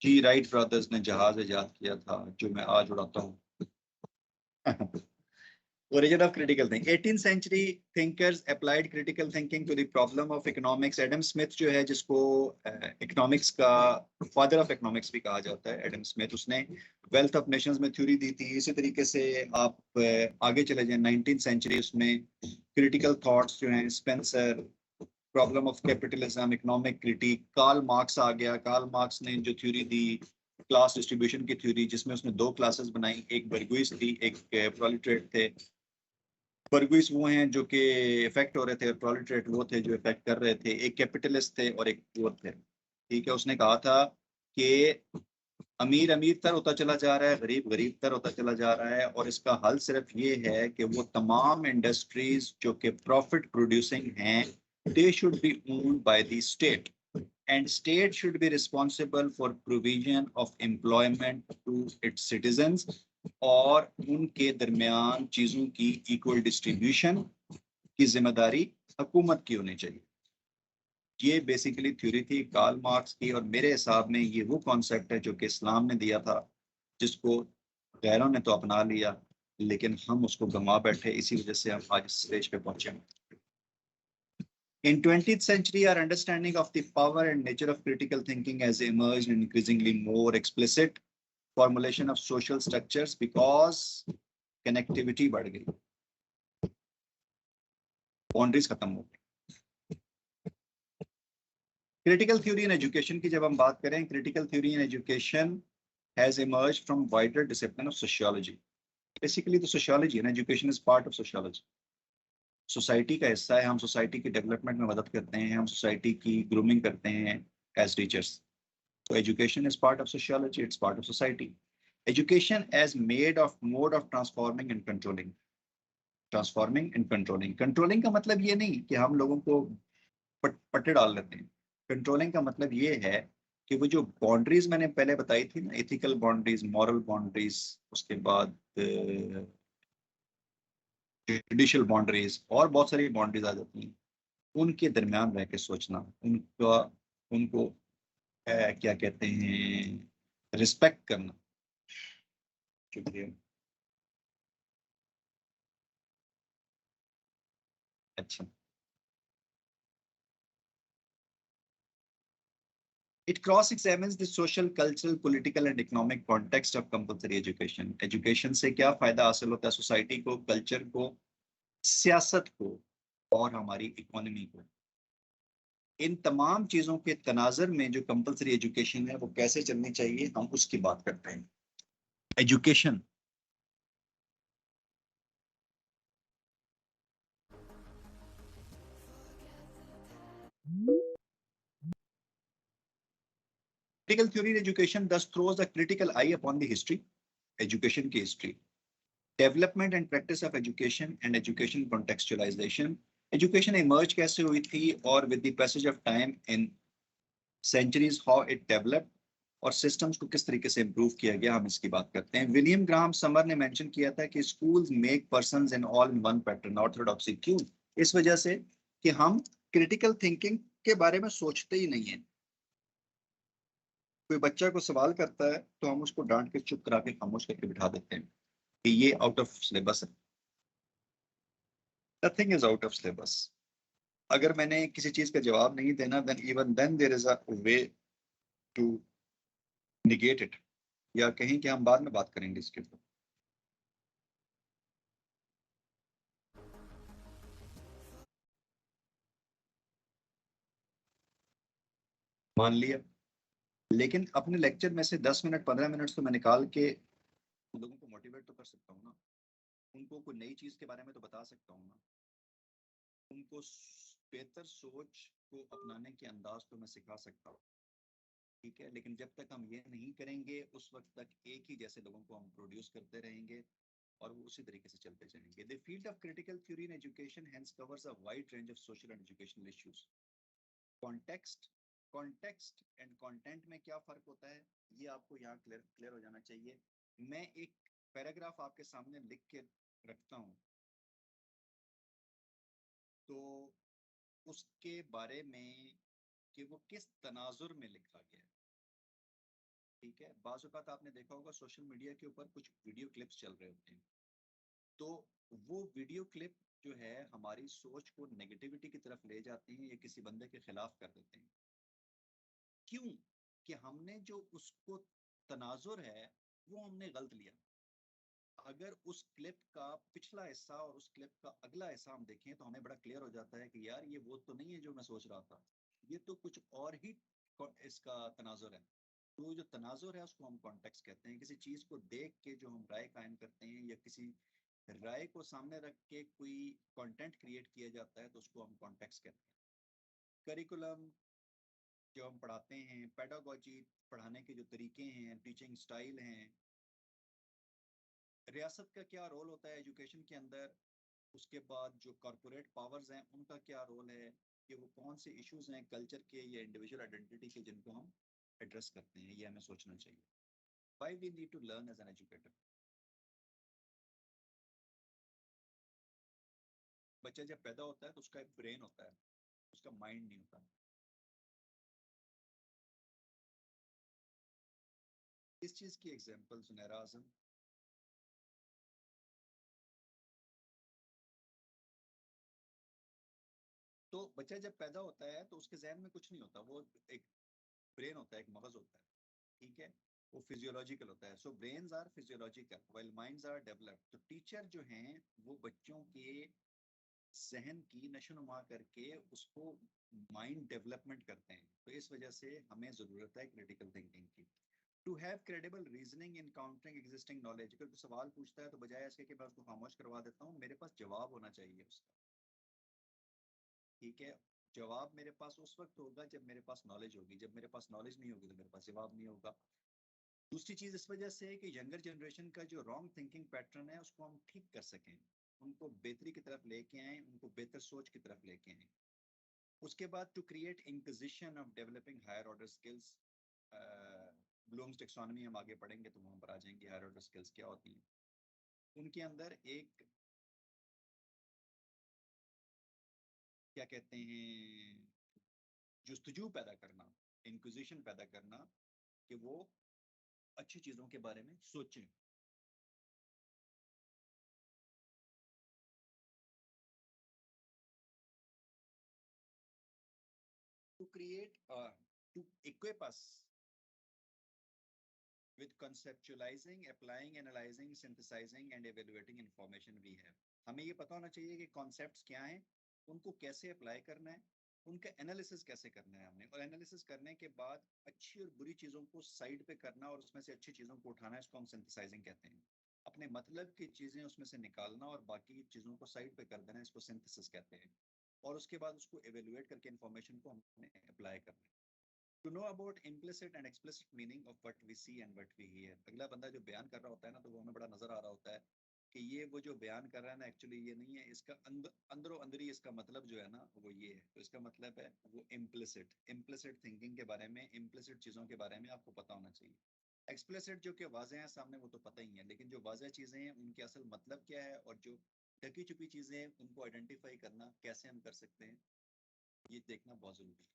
जी, राइट ब्रदर्स ने जहाज इजाद किया था जो मैं आज उड़ाता हूँ। Origin of critical thinking. 18th century thinkers applied critical thinking to the problem of economics. Adam Smith जो है, जिसको इकोनॉमिक्स का फादर ऑफ इकोनॉमिक्स भी कहा जाता है, एडम स्मिथ, उसने वेल्थ ऑफ नेशंस में थ्योरी दी थी। इसी तरीके से आप आगे चले जाएं 19th सेंचुरी, उसमें क्रिटिकल थॉट्स जो हैं, Spencer, problem of capitalism, economic critique, Karl Marx आ गया। कार्ल मार्क्स ने जो थ्योरी दी, क्लास डिस्ट्रीब्यूशन की थ्योरी, जिसमें उसने दो क्लासेस बनाई, एक बर्गुइस थी, एक प्रोलेटरिएट थे। बर्गुइस वो हैं जो कि इफेक्ट हो रहे थे, और प्रोलेटरिएट वो थे जो इफेक्ट कर रहे थे, एक कैपिटलिस्ट थे और एक वो थे। ठीक है, उसने कहा था कि अमीर अमीर तर होता चला जा रहा है, गरीब गरीब तर होता चला जा रहा है, और इसका हल सिर्फ ये है कि वो तमाम इंडस्ट्रीज जो कि प्रॉफिट प्रोड्यूसिंग हैं, they should be owned by the state, and state should be responsible for provision of employment to its citizens, और उनके दरमियान चीजों की इक्वल डिस्ट्रीब्यूशन की जिम्मेदारी हुकूमत की होनी चाहिए। ये बेसिकली थ्योरी थी कार्ल मार्क्स की, और मेरे हिसाब में ये वो कॉन्सेप्ट है जो कि इस्लाम ने दिया था, जिसको गैरों ने तो अपना लिया, लेकिन हम उसको गंवा बैठे, इसी वजह से हम आज इस स्टेज पे पहुंचे हैं। In 20th century, our understanding of the power and nature of critical thinking has emerged in increasingly more explicit formulation of social structures because connectivity बढ़ गई, बाउंड्रीज खत्म हो गई। क्रिटिकल थ्योरी इन एजुकेशन की जब हम बात करें, critical theory in education has emerged from wider discipline of sociology. Basically, the sociology and education is part of sociology. Society का हिस्सा है, हम सोसाइटी की डेवलपमेंट में मदद करते हैं, हम सोसाइटी की ग्रूमिंग करते हैं as teachers. So education is part of sociology, it's part of society. Education as made of mode of transforming and controlling. Transforming and controlling. Controlling का मतलब ये नहीं कि हम लोगों को पट्टे डाल लेते हैं। कंट्रोलिंग का मतलब ये है कि वो जो बाउंड्रीज मैंने पहले बताई थी ना, एथिकल बाउंड्रीज, मॉरल बाउंड्रीज, उसके बाद जुडिशियल बाउंड्रीज और बहुत सारी बाउंड्रीज आ जाती हैं, उनके दरमियान रह के सोचना, उनका उनको क्या कहते हैं, रिस्पेक्ट करना। शुक्रिया। अच्छा, it cross-examines the social, cultural, political and economic context of compulsory education. Education से क्या फायदा हासिल होता है सोसाइटी को, कल्चर को, सियासत को और हमारी इकोनॉमी को। इन तमाम चीजों के तनाजर में जो कंपलसरी एजुकेशन है वो कैसे चलनी चाहिए, हम उसकी बात करते हैं। Education critical theory in education thus throws a critical eye upon the history, education की history, development and practice of education and education contextualization. Education emerge कैसे हुई थी और with the passage of time in centuries how it developed और systems को किस तरीके से इम्प्रूव किया गया, हम इसकी बात करते हैं। विलियम ग्राहम समर ने मेंशन किया था कि schools make persons in all in one pattern orthodoxy. क्यों? इस वजह से कि हम क्रिटिकल थिंकिंग के बारे में सोचते ही नहीं है। कोई बच्चा को सवाल करता है तो हम उसको डांट के चुप करा के खामोश करके बिठा देते हैं कि ये आउट ऑफ सिलेबस है। Nothing is out of syllabus. अगर मैंने किसी चीज का जवाब नहीं देना, then even then there is a way to negate it, या कहीं कि हम बाद में बात करेंगे इसके ऊपर। मान लिया, लेकिन अपने लेक्चर में से 10 मिनट 15 मिनट तो मैं निकाल के लोगों को मोटिवेट तो कर सकता हूँ ना, उनको कोई नई चीज के बारे में तो बता सकता हूँ ना, उनको बेहतर सोच को अपनाने के अंदाज तो मैं सिखा सकता हूँ। ठीक है, लेकिन जब तक हम ये नहीं करेंगे उस वक्त तक एक ही जैसे लोगों को हम प्रोड्यूस करते रहेंगे और वो उसी तरीके से चलते जाएंगे। The field of critical theory in education hence covers a wide range of social and educational issues. Context context and content में क्या फर्क होता है, ये आपको यहाँ क्लियर हो जाना चाहिए। मैं एक पैराग्राफ आपके सामने लिख के रखता हूँ तो उसके बारे में कि वो किस तनाजुर में लिखा गया है। ठीक है, बाज़ औक़ात आपने देखा होगा सोशल मीडिया के ऊपर कुछ वीडियो क्लिप्स चल रहे होते हैं, तो वो वीडियो क्लिप जो है हमारी सोच को नेगेटिविटी की तरफ ले जाते हैं या किसी बंदे के खिलाफ कर देते हैं। क्यों? कि हमने जो उसको तनाजुर है वो हमने गलत लिया। अगर उस क्लिप का पिछला हिस्सा और उस क्लिप का अगला हिस्सा हम देखें तो हमें बड़ा क्लियर हो जाता है कि यार ये वो तो नहीं है जो मैं सोच रहा था, ये तो कुछ और ही इसका तनाजुर है। तो जो तनाजुर है उसको हम कॉन्टेक्स्ट कहते हैं। किसी चीज को देख के जो हम राय कायम करते हैं या किसी राय को सामने रख के कोई कंटेंट क्रिएट किया जाता है तो उसको हम कॉन्टेक्स्ट कहते हैं। करिकुलम जो हम पढ़ाते हैं, पेडागोजी पढ़ाने के जो तरीके हैं, टीचिंग स्टाइल हैं, रियासत का क्या रोल होता है एजुकेशन के अंदर, उसके बाद जो कॉरपोरेट पावर्स हैं उनका क्या रोल है, कि वो कौन से इश्यूज हैं कल्चर के या इंडिविजुअल आइडेंटिटी के जिनको हम एड्रेस करते हैं, ये हमें सोचना चाहिए. Why we need to learn as an educator. बच्चा जब पैदा होता है तो उसका एक ब्रेन होता है, उसका माइंड नहीं होता. इस चीज की एग्जांपल सुनहरा आजम, तो बच्चा जब पैदा होता है तो उसके जहन में कुछ नहीं होता, वो एक ब्रेन होता है, एक मगज होता है, ठीक है. वो फिजियोलॉजिकल होता है. So brains are physiological while minds are developed. तो टीचर जो हैं वो बच्चों के जहन की नशोनुमा करके उसको माइंड डेवलपमेंट करते हैं. तो इस वजह से हमें जरूरत है क्रिटिकल थिंकिंग की. To have credible reasoning in countering existing knowledge. अगर कोई सवाल पूछता है तो बजाय इसके कि मैं उसको खामोश करवा देता हूँ, मेरे पास जवाब होना चाहिए उसका, ठीक है. जवाब मेरे पास उस वक्त होगा जब मेरे पास नॉलेज होगी. जब मेरे पास नॉलेज नहीं होगी तो मेरे पास जवाब नहीं होगा. दूसरी चीज इस वजह से है कि यंगर जनरेशन का जो रॉन्ग थिंकिंग पैटर्न है उसको हम ठीक कर सकें, उनको बेहतरी की तरफ लेके आए, उनको बेहतर सोच की तरफ लेके आए. उसके बाद to create inquisition of developing higher order skills. Bloom's taxonomy हम आगे पढ़ेंगे तो वहां पर आ जाएंगे हायर ऑर्डर स्किल्स क्या होती हैं. उनके अंदर एक क्या कहते हैं जुस्तजू पैदा करना, इंक्विजिशन पैदा करना, कि वो अच्छी चीजों के बारे में सोचें. To create to equip us with conceptualizing, applying, analyzing, synthesizing and evaluating information we have. हमें ये पता होना चाहिए कि कॉन्सेप्ट्स क्या हैं, उनको कैसे अप्लाई करना है, उनका एनालिसिस कैसे करना है हमने, और एनालिसिस करने के बाद अच्छी और बुरी चीज़ों को साइड पे करना और उसमें से अच्छी चीज़ों को उठाना, इसको हम सिंथेसाइजिंग कहते हैं. अपने मतलब की चीज़ें उसमें से निकालना और बाकी चीज़ों को साइड पे कर देना, इसको सिंथेसिस कहते हैं. और उसके बाद उसको एवेल्युएट करके इन्फॉर्मेशन को हमने अप्लाई करना है. To know about implicit and explicit meaning of what we see and what we hear. अगला बंदा जो बयान कर रहा होता है ना, तो वो हमें बड़ा नजर आ रहा होता है कि ये वो जो बयान कर रहा है ना एक्चुअली ये नहीं है, इसका अंदरों अंदरी इसका मतलब जो है ना वो ये है. तो इसका मतलब है वो इम्प्लिसिट थिंकिंग के बारे में, इम्प्लिसिट चीजों के बारे में आपको पता होना चाहिए. एक्सप्लिसिट जो कि वाज़ेह है सामने वो तो पता ही है, लेकिन जो वाज़ेह चीजें हैं उनके असल मतलब क्या है, और जो ढकी छुपी चीजें हैं उनको आइडेंटिफाई करना कैसे हम कर सकते हैं, ये देखना बहुत जरूरी है.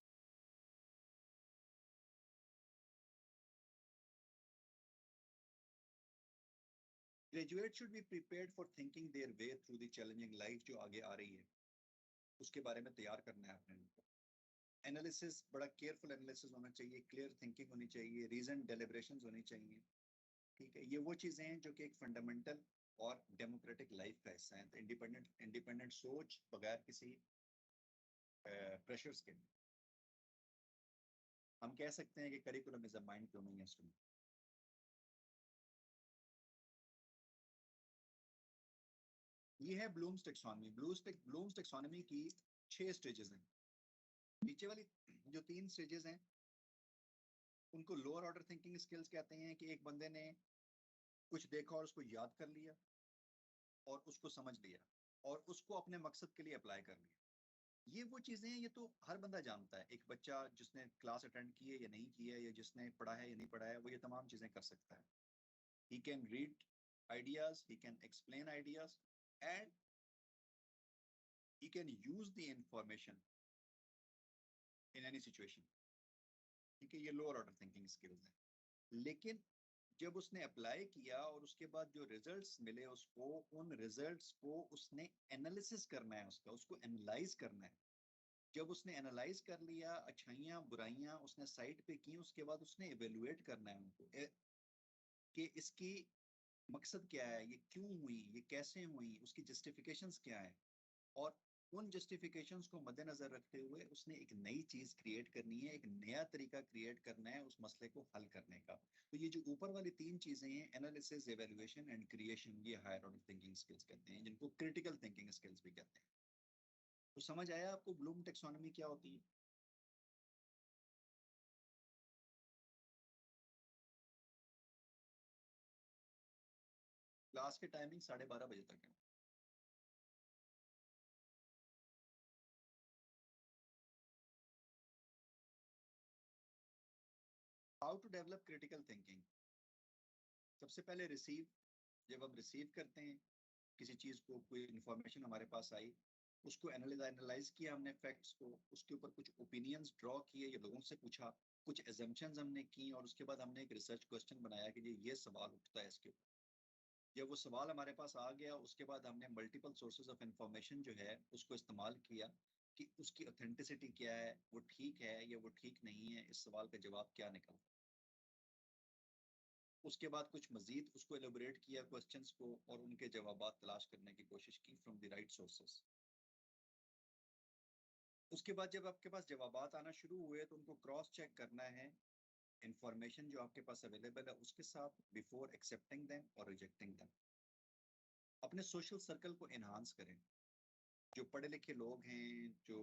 Graduate should be prepared for thinking their way through the challenging life जो आगे आ रही है, उसके बारे में तैयार करना है अपने उनको. एनालिसिस, बड़ा केयरफुल एनालिसिस होना चाहिए, क्लियर थिंकिंग होनी चाहिए, रीजन डेलिब्रेशंस होनी चाहिए, ठीक है. ये वो चीजें हैं जो कि एक फंडामेंटल और डेमोक्रेटिक लाइफ का हिस्सा है. तो इंडिपेंडेंट इंडिपेंडेंट सोच बगैर किसी प्रेशर्स के. हम कह सकते हैं कि curriculum is a mind blowing instrument. ये है ब्लूम्स टेक्सोनॉमी. ब्लूम्स टेक्सोनॉमी की 6 स्टेजेस हैं. नीचे वाली जो 3 स्टेजेस हैं उनको लोअर ऑर्डर थिंकिंग स्किल्स कहते हैं, कि एक बंदे ने कुछ देखा और उसको याद कर लिया और उसको समझ लिया और उसको अपने मकसद के लिए अप्लाई कर लिया. ये वो चीजें हैं, ये तो हर बंदा जानता है. एक बच्चा जिसने क्लास अटेंड की है या नहीं की है, या जिसने पढ़ा है या नहीं पढ़ा है, वो ये तमाम चीजें कर सकता है. He can read ideas, he can explain ideas, and he can use the information in any situation. ठीक है, ये लोअर ऑर्डर थिंकिंग स्किल्स है. लेकिन जब उसने अप्लाई किया और उसके बाद जो रिजल्ट्स मिले उसको, उन रिजल्ट्स को उसने एनालिसिस करना है, उसको एनालाइज करना है. जब उसने एनालाइज कर लिया, अच्छाइयाँ बुराइयां उसने साइड पे की, उसके बाद उसने एवेलुएट करना है उनको, कि इसकी मकसद क्या है, ये क्यों हुई, ये कैसे हुई, उसकी जस्टिफिकेशंस क्या है. और उन जस्टिफिकेशंस को मद्देनजर रखते हुए उसने एक नई चीज क्रिएट करनी है, एक नया तरीका क्रिएट करना है उस मसले को हल करने का. तो ये जो ऊपर वाली 3 चीजें हैं, एनालिसिस, एवेल्युएशन एंड क्रिएशन, ये हायर ऑर्डर थिंकिंग स्किल्स कहते हैं, जिनको क्रिटिकल थिंकिंग स्किल्स भी कहते हैं. तो समझ आया आपको ब्लूम टेक्सोनॉमी क्या होती है? क्लास की टाइमिंग 12:30 बजे तक है। How to develop critical thinking. सबसे पहले जब हम रिसीव करते हैं किसी चीज को, कोई इंफॉर्मेशन हमारे पास आई, उसको एनालाइज किया हमने फैक्ट्स को, उसके ऊपर कुछ ओपिनियंस ड्रॉ किए या लोगों से पूछा, कुछ एजम्पशंस हमने की, और उसके बाद हमने एक रिसर्च क्वेश्चन बनाया कि ये सवाल उठता है इसके ऊपर। जब वो सवाल हमारे पास आ गया, उसके बाद हमने मल्टीपल सोर्सेज ऑफ इंफॉर्मेशन जो है उसको इस्तेमाल किया कि उसकी ऑथेंटिसिटी क्या है, वो ठीक है या वो ठीक नहीं है, इस सवाल का जवाब क्या निकलता है। उसके बाद कुछ मजीद उसको एलोबरेट किया क्वेश्चंस को, और उनके जवाब तलाश करने की कोशिश की फ्रॉम द राइट सोर्सेस। उसके बाद जब आपके पास जवाब आना शुरू हुए तो उनको क्रॉस चेक करना है इंफॉर्मेशन जो आपके पास अवेलेबल है उसके साथ, बिफोर एक्सेप्टिंग देम और रिजेक्टिंग देम। अपने सोशल सर्कल को एनहांस करें। जो पढ़े लिखे लोग हैं, जो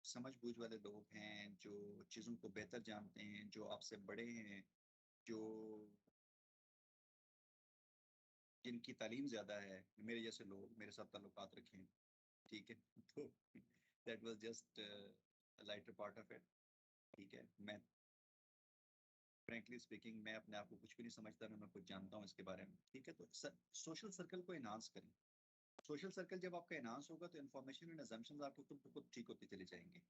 समझ बूझ वाले लोग हैं, जो चीज़ों को बेहतर जानते हैं, जो आपसे बड़े हैं, जो जिनकी तालीम ज़्यादा है, मेरे जैसे लोग मेरे साथ ताल्लुकात रखें। ठीक है। तो that was just lighter part of it. ठीक है। मैं फ्रेंकली स्पीकिंग, मैं अपने आप को कुछ भी नहीं समझता, मैं कुछ जानता हूँ इसके बारे में। ठीक है। तो सोशल सर्कल को एनहांस करें। सोशल सर्कल जब आपका एनहांस होगा तो इन्फॉर्मेशन एंड अजम्पशंस आपको खुद ठीक होती चली जाएंगी।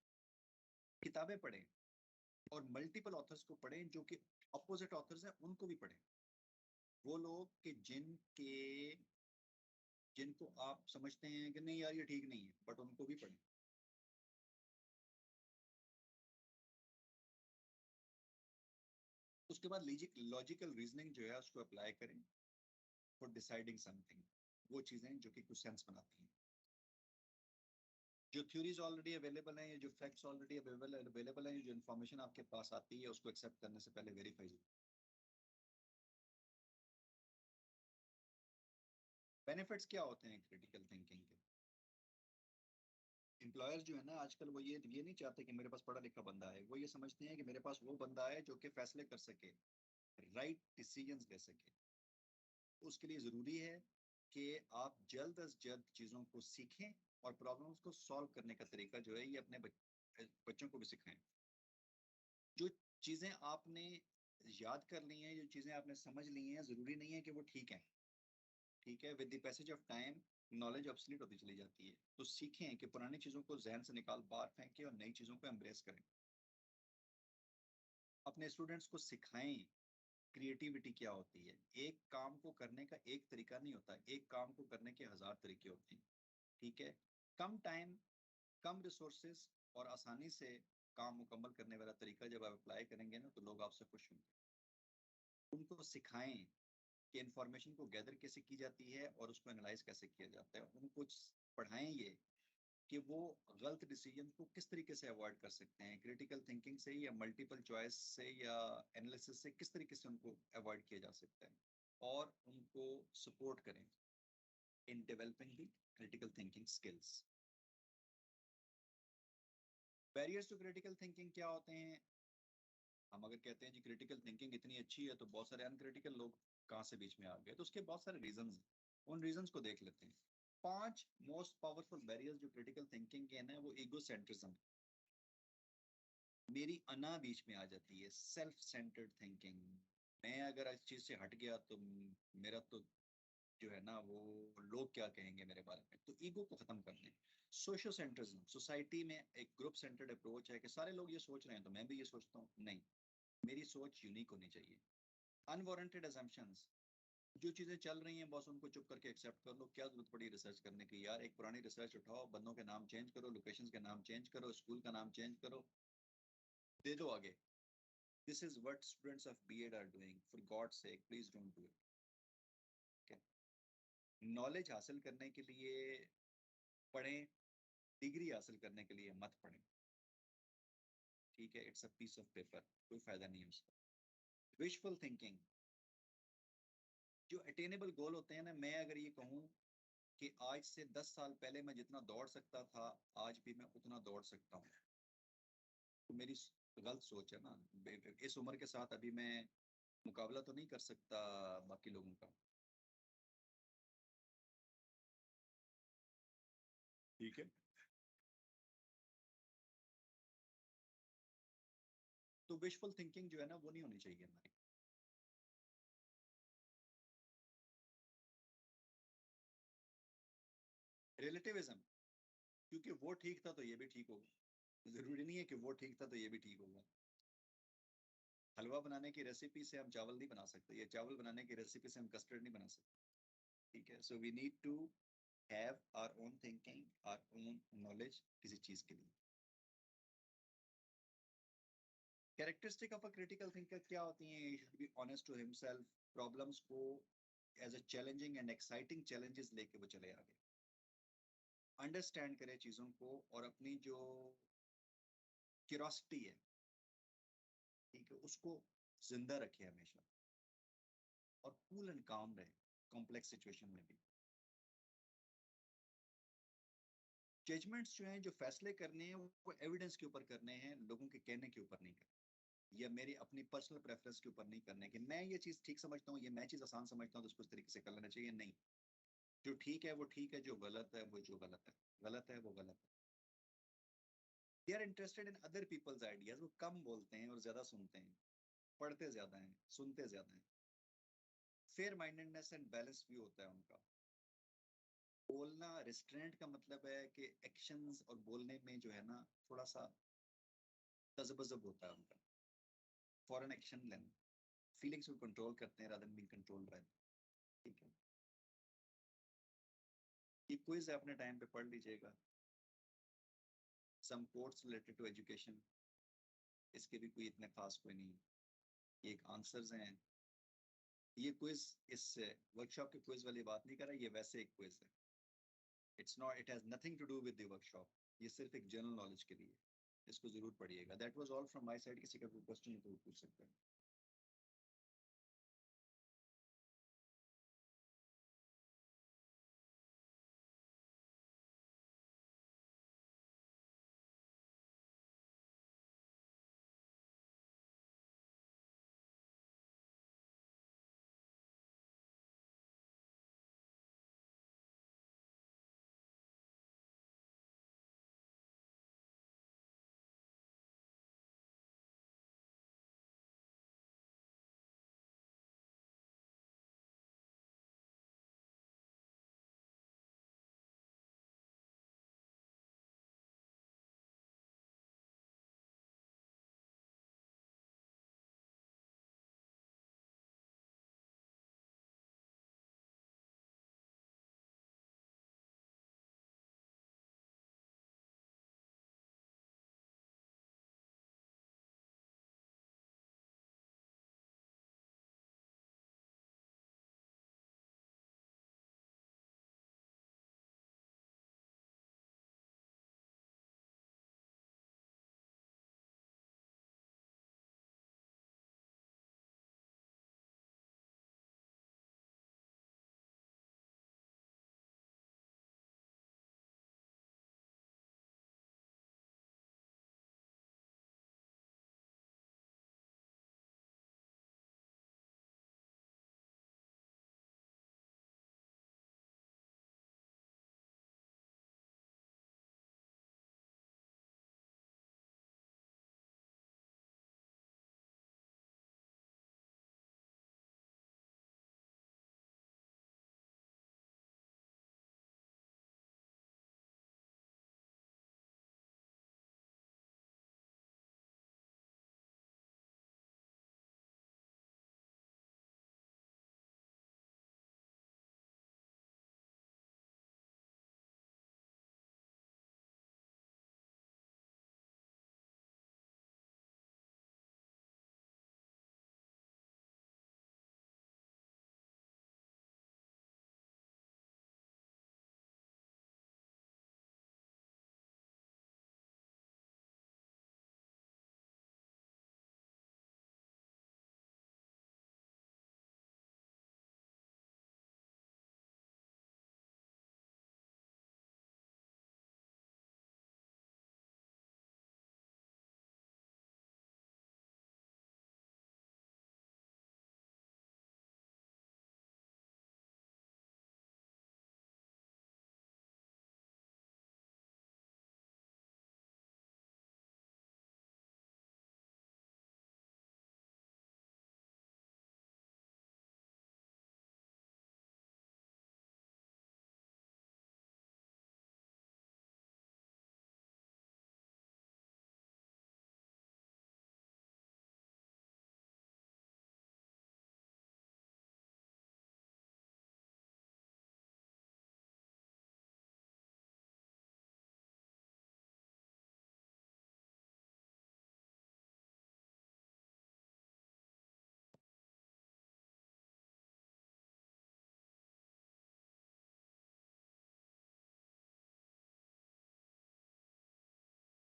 किताबें पढ़ें, और मल्टीपल ऑथर्स को पढ़ें, जो कि अपोजिट ऑथर्स हैं उनको भी पढ़ें। वो लोग कि जिनको आप समझते हैं कि नहीं यार ये ठीक नहीं है, बट उनको भी पढ़ें। उसके बाद लॉजिकल रीजनिंग जो है उसको अप्लाई करें फॉर डिसाइडिंग समथिंग। वो चीजें जो कि कुछ सेंस बनाती हैं। जो थ्योरीज ऑलरेडी अवेलेबल हैं, या जो फैक्ट्स ऑलरेडी अवेलेबल हैं, जो इन्फॉर्मेशन आपके पास आती है उसको एक्सेप्ट करने से पहले वेरीफाई जरूर। बेनिफिट्स क्या होते हैं क्रिटिकल थिंकिंग के। एम्प्लॉयर्स जो है ना आजकल, वो ये नहीं चाहते कि मेरे पास पढ़ा लिखा बंदा है। वो ये समझते हैं कि मेरे पास वो बंदा है जो कि फैसले कर सके, राइट डिसीजंस ले सके। उसके लिए ज़रूरी है कि आप जल्द अज जल्द चीज़ों को सीखें, और प्रॉब्लम्स को सॉल्व करने का तरीका जो है ये अपने बच्चों को भी सिखाएं। जो चीज़ें आपने याद कर ली हैं, जो चीज़ें आपने समझ ली हैं, ज़रूरी नहीं है कि वो ठीक है। ठीक है। With the passage of time knowledge obsolete होती चली जाती है। तो सीखें कि पुरानी चीज़ों को जहन से निकाल बाहर फेंकें और नई चीज़ों को एम्ब्रेस करें। अपने स्टूडेंट्स को सिखाएं क्रिएटिविटी क्या होती है। एक काम को करने का एक तरीका नहीं होता, एक काम को करने के 1000 तरीके होते हैं। ठीक है। कम टाइम, कम रिसोर्सेज और आसानी से काम मुकम्मल करने वाला तरीका जब आप अप्लाई करेंगे ना, तो लोग आपसे खुश होंगे। उनको सिखाएं कि इंफॉर्मेशन को गैदर कैसे की जाती है और उसको एनालाइज कैसे किया जाता है। उनको पढ़ाएं ये कि वो गलत डिसीजन को किस तरीके से अवॉइड कर सकते हैं, क्रिटिकल थिंकिंग से या मल्टीपल चॉइस से या एनालिसिस से किस तरीके से उनको अवॉइड किया जा सकता है, और उनको सपोर्ट करें in developing the critical thinking skills. Barriers to critical thinking क्या होते हैं। हम अगर कहते हैं जी क्रिटिकल थिंकिंग इतनी अच्छी है, तो बहुत सारे अनक्रिटिकल लोग कहाँ से बीच में आ गए। तो उसके बहुत सारे रीजंस हैं, उन रीजंस को देख लेते हैं। 5 मोस्ट पावरफुल बैरियर्स जो क्रिटिकल थिंकिंग के हैं ना, वो ईगो सेंट्रिज्म, मेरी अना बीच में आ जाती है, सेल्फ सेंटर्ड थिंकिंग। मैं अगर इस चीज से हट गया तो मेरा तो जो है ना, वो लोग क्या कहेंगे मेरे बारे में। तो ईगो को खत्म करना है। सोशल सेंट्रिज्म, सोसाइटी में एक ग्रुप सेंटर्ड अप्रोच है कि सारे लोग ये सोच रहे हैं तो मैं भी ये सोचता हूँ। नहीं, मेरी सोच यूनिक होनी चाहिए। अनवारंटेड असम्पशंस, जो चीजें चल रही हैं बस उनको चुप करके एक्सेप्ट कर लो। क्या जरूरत पड़ी रिसर्च करने की यार। एक पुरानी रिसर्च उठाओ, बंदों के नाम चेंज करो, लोकेशंस के नाम चेंज करो, स्कूल का नाम चेंज करो, दे दो आगे। This is what students of BEd are doing, for God sake please don't do it. Knowledge हासिल करने के लिए पढ़ें, डिग्री हासिल करने के लिए मत पढ़ें। ठीक है। It's a piece of paper, कोई फायदा नहीं है उसका। विशफुल थिंकिंग, जो अटेनेबल गोल होते हैं ना, मैं अगर ये कहूँ कि आज से 10 साल पहले मैं जितना दौड़ सकता था, आज भी मैं उतना दौड़ सकता हूँ, तो मेरी गलत सोच है ना। इस उम्र के साथ अभी मैं मुकाबला तो नहीं कर सकता बाकी लोगों का। ठीक है, तो विशफुल थिंकिंग जो है ना वो नहीं होनी चाहिए हमारी। रिलेटिविज्म, क्योंकि वो ठीक था तो ये भी ठीक होगा, जरूरी नहीं है कि वो ठीक था तो ये भी ठीक होगा। हलवा बनाने की रेसिपी से हम चावल नहीं बना सकते, या चावल बनाने की रेसिपी से हम कस्टर्ड नहीं बना सकते। ठीक है, so we need to have our own thinking, our own knowledge किसी चीज के लिए। Characteristic of a critical thinker क्या होती हैं? He should be honest to himself, problems को as a challenging and exciting challenges लेके वो चले आगे, अंडरस्टैंड करे चीज़ों को, और अपनी जो क्यूरोसिटी है, ठीक है, उसको जिंदा रखे हमेशा, और कूल एंड काम रहे कॉम्प्लेक्स सिचुएशन में भी। जजमेंट्स जो हैं, जो फैसले करने हैं, वो एविडेंस के ऊपर करने हैं, लोगों के कहने के ऊपर नहीं करने, या मेरी अपनी पर्सनल प्रेफरेंस के ऊपर नहीं करने कि मैं ये चीज़ ठीक समझता हूँ, ये मैं चीज़ आसान समझता हूँ तो उसको उस तरीके से कर लेना चाहिए। नहीं, जो ठीक है वो ठीक है, जो गलत है वो जो गलत है, गलत है वो गलत है। They are interested in other people's ideas, वो कम बोलते हैं और ज्यादा सुनते हैं, पढ़ते ज्यादा हैं, सुनते ज्यादा हैं। फेयर माइंडेडनेस एंड बैलेंस भी होता है उनका। बोलना रिस्ट्रेंट का मतलब है कि एक्शंस और बोलने में जो है ना थोड़ा सा तजबजब होता है उनका, फॉरन एक्शन लेना, फीलिंग्स को कंट्रोल करते हैं rather than being controlled by. ठीक है, ये क्विज है, अपने टाइम पे पढ़ लीजिएगा, सम कोट्स रिलेटेड टू एजुकेशन, इसके भी कोई इतने खास कोई नहीं, ये एक आंसर्स हैं। ये क्विज इस वर्कशॉप के क्विज वाली बात नहीं कर रहा, ये वैसे एक क्विज है, it's not, it has nothing to do with the workshop, ये सिर्फ एक जनरल नॉलेज के लिए, इसको जरूर पढ़िएगा। That was all from my side, किसी का कोई क्वेश्चन है तो पूछ सकते हैं।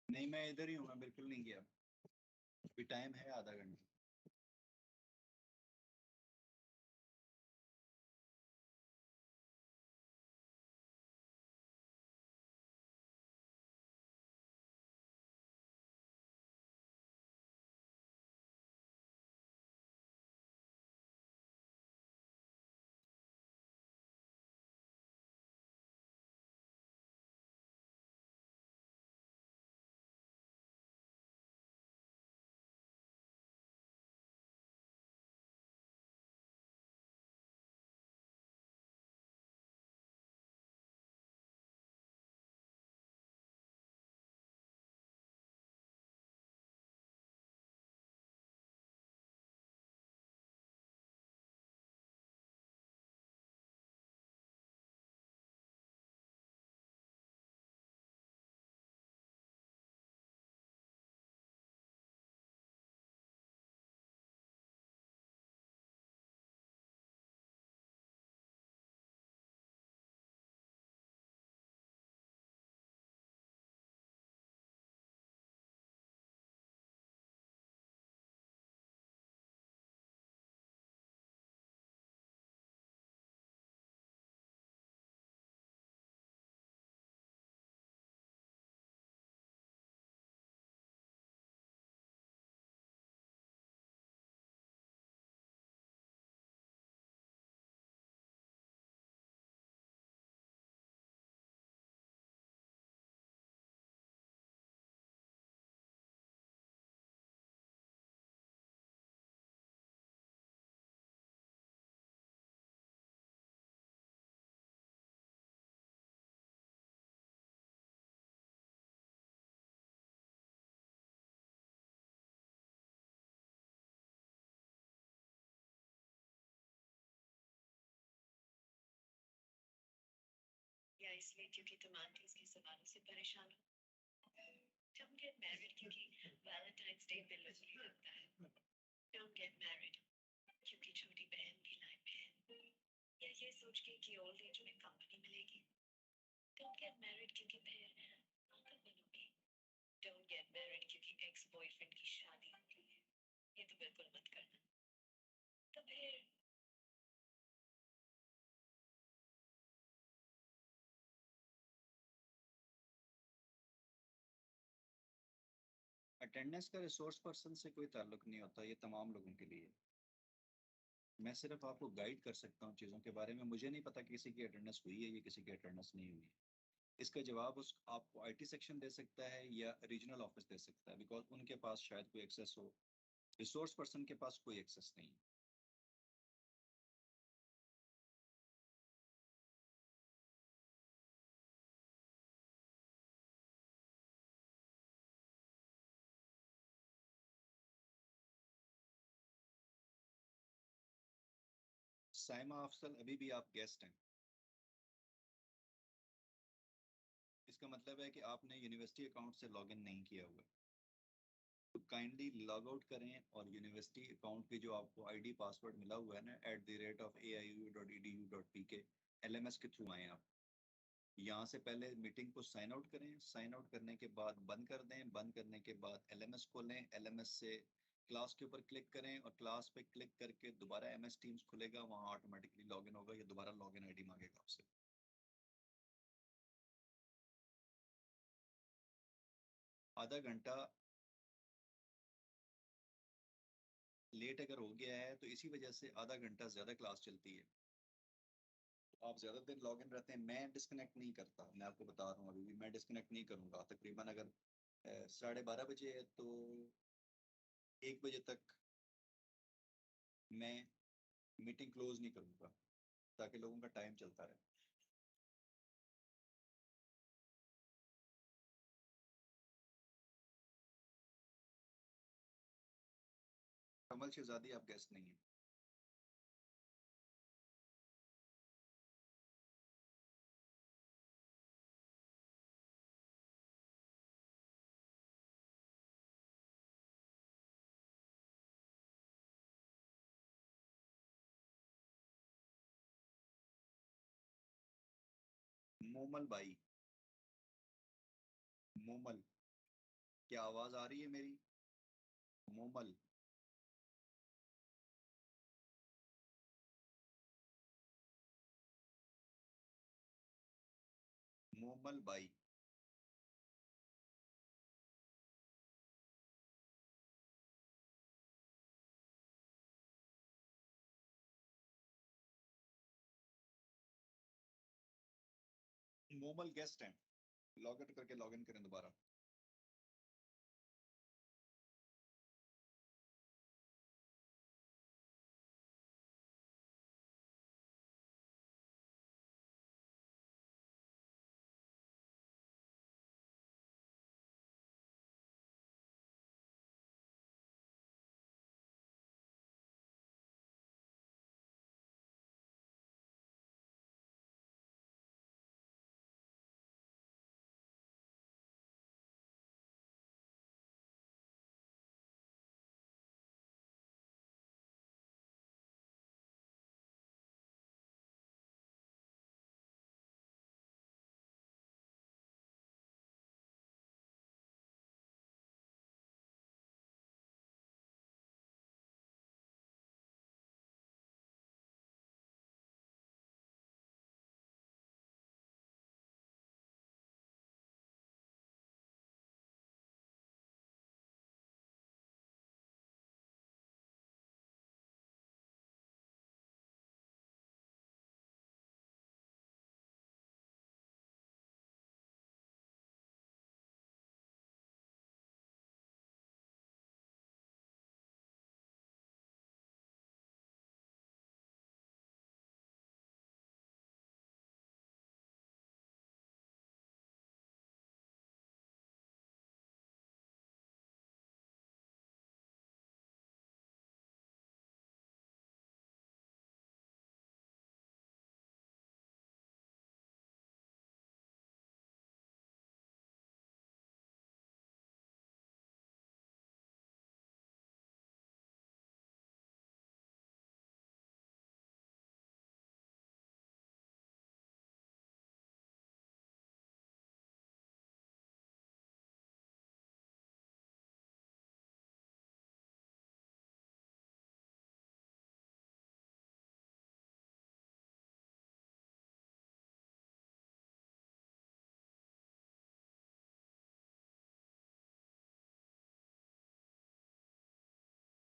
नहीं, मैं इधर ही हूँ, मैं बिल्कुल नहीं गया, अभी टाइम है आधा घंटा। या इसलिए क्योंकि तुम आंटीज के सवालों से परेशान हो? डोंट गेट मैरिड क्योंकि वैलेंटाइंस डे पे लजूरी लगता है। डोंट गेट मैरिड क्योंकि छोटी बहन की लाइफ बहन, या ये सोच के कि ओल्ड एज में कंपनी मिलेगी। डोंट गेट मैरिड क्योंकि फिर अंकल बनोगी। डोंट गेट मैरिड क्योंकि एक्स बॉयफ्रेंड की शादी होगी। ये तो बिल्कुल मत करना। तो फिर अटेंडेंस का रिसोर्स पर्सन से कोई ताल्लुक नहीं होता, ये तमाम लोगों के लिए। मैं सिर्फ आपको गाइड कर सकता हूँ चीज़ों के बारे में। मुझे नहीं पता कि किसी की अटेंडेंस हुई है या किसी की अटेंडेंस नहीं हुई है। इसका जवाब उस आपको आईटी सेक्शन दे सकता है या रीजनल ऑफिस दे सकता है, बिकॉज उनके पास शायद कोई एक्सेस हो। रिसोर्स पर्सन के पास कोई एक्सेस नहीं है। साइमा अफसल, अभी भी आप गेस्ट हैं। इसका मतलब है कि आपने यूनिवर्सिटी अकाउंट से लॉगिन नहीं किया हुआ है। तो काइंडली लॉग आउट करें और यूनिवर्सिटी अकाउंट की जो आपको आईडी पासवर्ड मिला हुआ है ना, @AIU.edu.pk LMS के थ्रू आए आप। यहाँ से पहले मीटिंग को साइन आउट करें, साइन आउट करने के बाद बंद कर दें, बंद करने के बाद LMS खोलें, LMS से क्लास के ऊपर क्लिक करें और क्लास पे क्लिक करके दोबारा MS टीम्स खुलेगा, वहाँ ऑटोमेटिकली लॉगिन होगा या दोबारा लॉगिन आईडी मांगेगा आपसे। आधा घंटा लेट अगर हो गया है तो इसी वजह से आधा घंटा ज़्यादा क्लास चलती है। तो आप ज़्यादा देर लॉगिन रहते हैं। मैं डिस्कनेक्ट नहीं करता, मैं आपको बता रहा हूँ, अभी भी मैं डिस्कनेक्ट नहीं करूँगा। तकरीबन अगर 12:30 बजे है तो 1 बजे तक मैं मीटिंग क्लोज नहीं करूँगा, ताकि लोगों का टाइम चलता रहे। कमल शहजादी, आप गेस्ट नहीं है। मोमल बाई, मोमल। क्या आवाज आ रही है मेरी? मोमल, मोमल बाई, मोमल गेस्ट हैं, लॉग आउट करके लॉग इन करें दोबारा।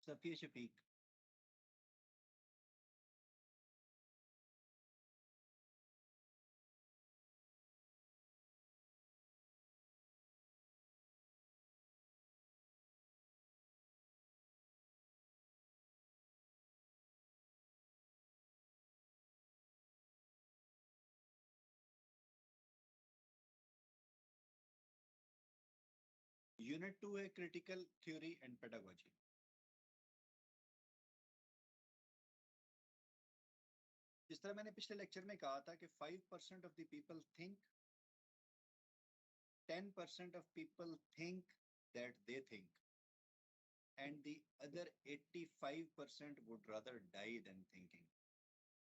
सफिया शफीक, यूनिट 2 है क्रिटिकल थ्योरी एंड पेडागोजी। जिस तरह मैंने पिछले लेक्चर में कहा था कि 5% of the people think, 10% of people think that they think, and the other 85% would rather die than thinking.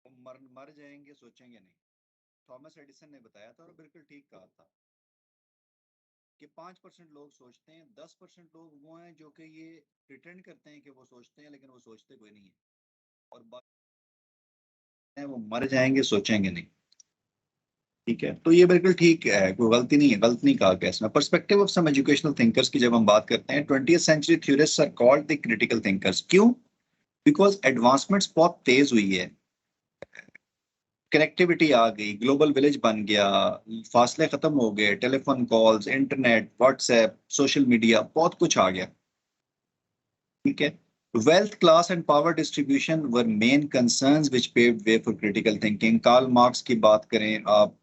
वो मर जाएंगे, सोचेंगे नहीं। थॉमस एडिसन ने बताया था और बिल्कुल ठीक कहा था कि 5% लोग सोचते हैं, 10% लोग वो हैं जो कि ये प्रिटेंड करते हैं कि वो सोचते हैं, लेकिन वो सोचते कोई नहीं है, और बाकी वो मर जाएंगे, सोचेंगे नहीं। ठीक है, तो ये बिल्कुल ठीक है, कोई गलती नहीं है, गलत नहीं कहा गया इसमें। Perspective of some educational thinkers की जब हम बात करते हैं, 20th century theorists are called the critical thinkers. क्यों? बिकॉज एडवांसमेंट्स बहुत तेज हुई है, कनेक्टिविटी आ गई, ग्लोबल विलेज बन गया, फासले खत्म हो गए, telephone calls, internet, WhatsApp, social media, बहुत कुछ आ गया। ठीक है, wealth, class and power distribution were main concerns which paved way for critical thinking. Karl Marx की बात करें आप,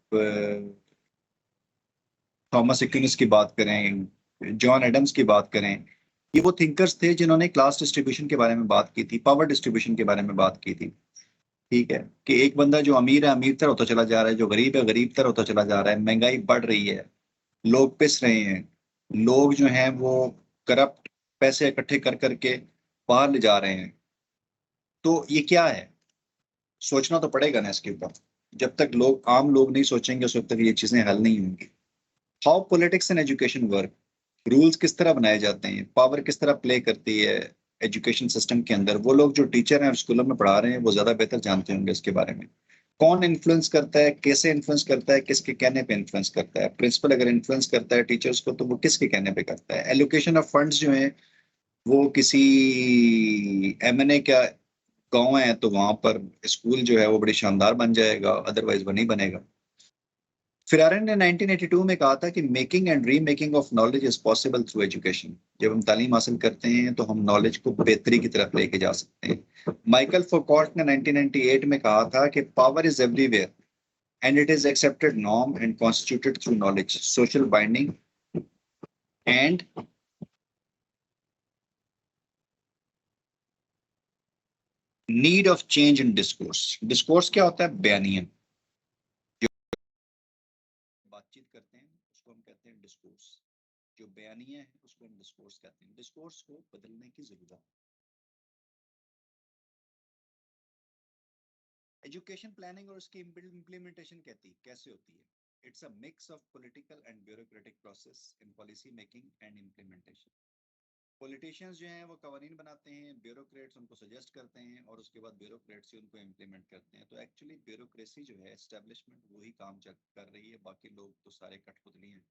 थॉमस एक्विनास की बात करें, जॉन एडम्स की बात करें, ये वो थिंकर्स थे जिन्होंने क्लास डिस्ट्रीब्यूशन के बारे में बात की थी, पावर डिस्ट्रीब्यूशन के बारे में बात की थी। ठीक है, कि एक बंदा जो अमीर है अमीर तर होता चला जा रहा है, जो गरीब है गरीब तर होता चला जा रहा है, महंगाई बढ़ रही है, लोग पिस रहे हैं, लोग जो हैं वो करप्ट पैसे इकट्ठे कर करके बाहर ले जा रहे हैं। तो ये क्या है? सोचना तो पड़ेगा ना इसके ऊपर। जब तक लोग, आम लोग नहीं सोचेंगे, उस वक्त तक ये चीजें हल नहीं होंगी। How politics and education work. Rules किस तरह बनाए जाते हैं, पावर किस तरह प्ले करती है एजुकेशन सिस्टम के अंदर, वो लोग जो टीचर हैं और स्कूलों में पढ़ा रहे हैं वो ज्यादा बेहतर जानते होंगे इसके बारे में। कौन इन्फ्लुएंस करता है, कैसे इन्फ्लुएंस करता है, किसके कहने पे इन्फ्लुएंस करता है। प्रिंसिपल अगर इन्फ्लुएंस करता है टीचर्स को तो वो किसके कहने पे करता है। एलोकेशन ऑफ फंड्स जो है वो किसी एमएनए का गाँव है तो वहां पर स्कूल जो है वो बड़ी शानदार बन जाएगा, अदरवाइज वो नहीं बनेगा। फिरारन ने 1982 में कहा था कि making and remaking of knowledge is possible through education. जब हम तालीम हासिल करते हैं तो हम नॉलेज को बेहतरी की तरफ लेके जा सकते हैं। माइकल फोकॉल्ट ने 1998 में कहा था कि power is everywhere and it is accepted norm and constituted through knowledge, social binding and need of change in discourse. Discourse क्या होता है? बयानिया, बातचीत करते हैं उसको हम कहते हैं डिस्कोर्स। जो बयानिया है उसको हम डिस्कोर्स कहते हैं। डिस्कोर्स को बदलने की जरूरत है। एजुकेशन प्लानिंग और उसकी इम्प्लीमेंटेशन कहती कैसे होती है? It's a mix of political and bureaucratic process in policy making and implementation. Politicians जो हैं वो कवानीन बनाते हैं, ब्यूरोक्रेट्स उनको सजेस्ट करते हैं और उसके बाद ब्यूरोक्रेट्स ही उनको इम्प्लीमेंट करते हैं। तो एक्चुअली ब्यूरोक्रेसी जो है, एस्टेब्लिशमेंट, वही काम कर रही है, बाकी लोग तो सारे कठपुतली हैं।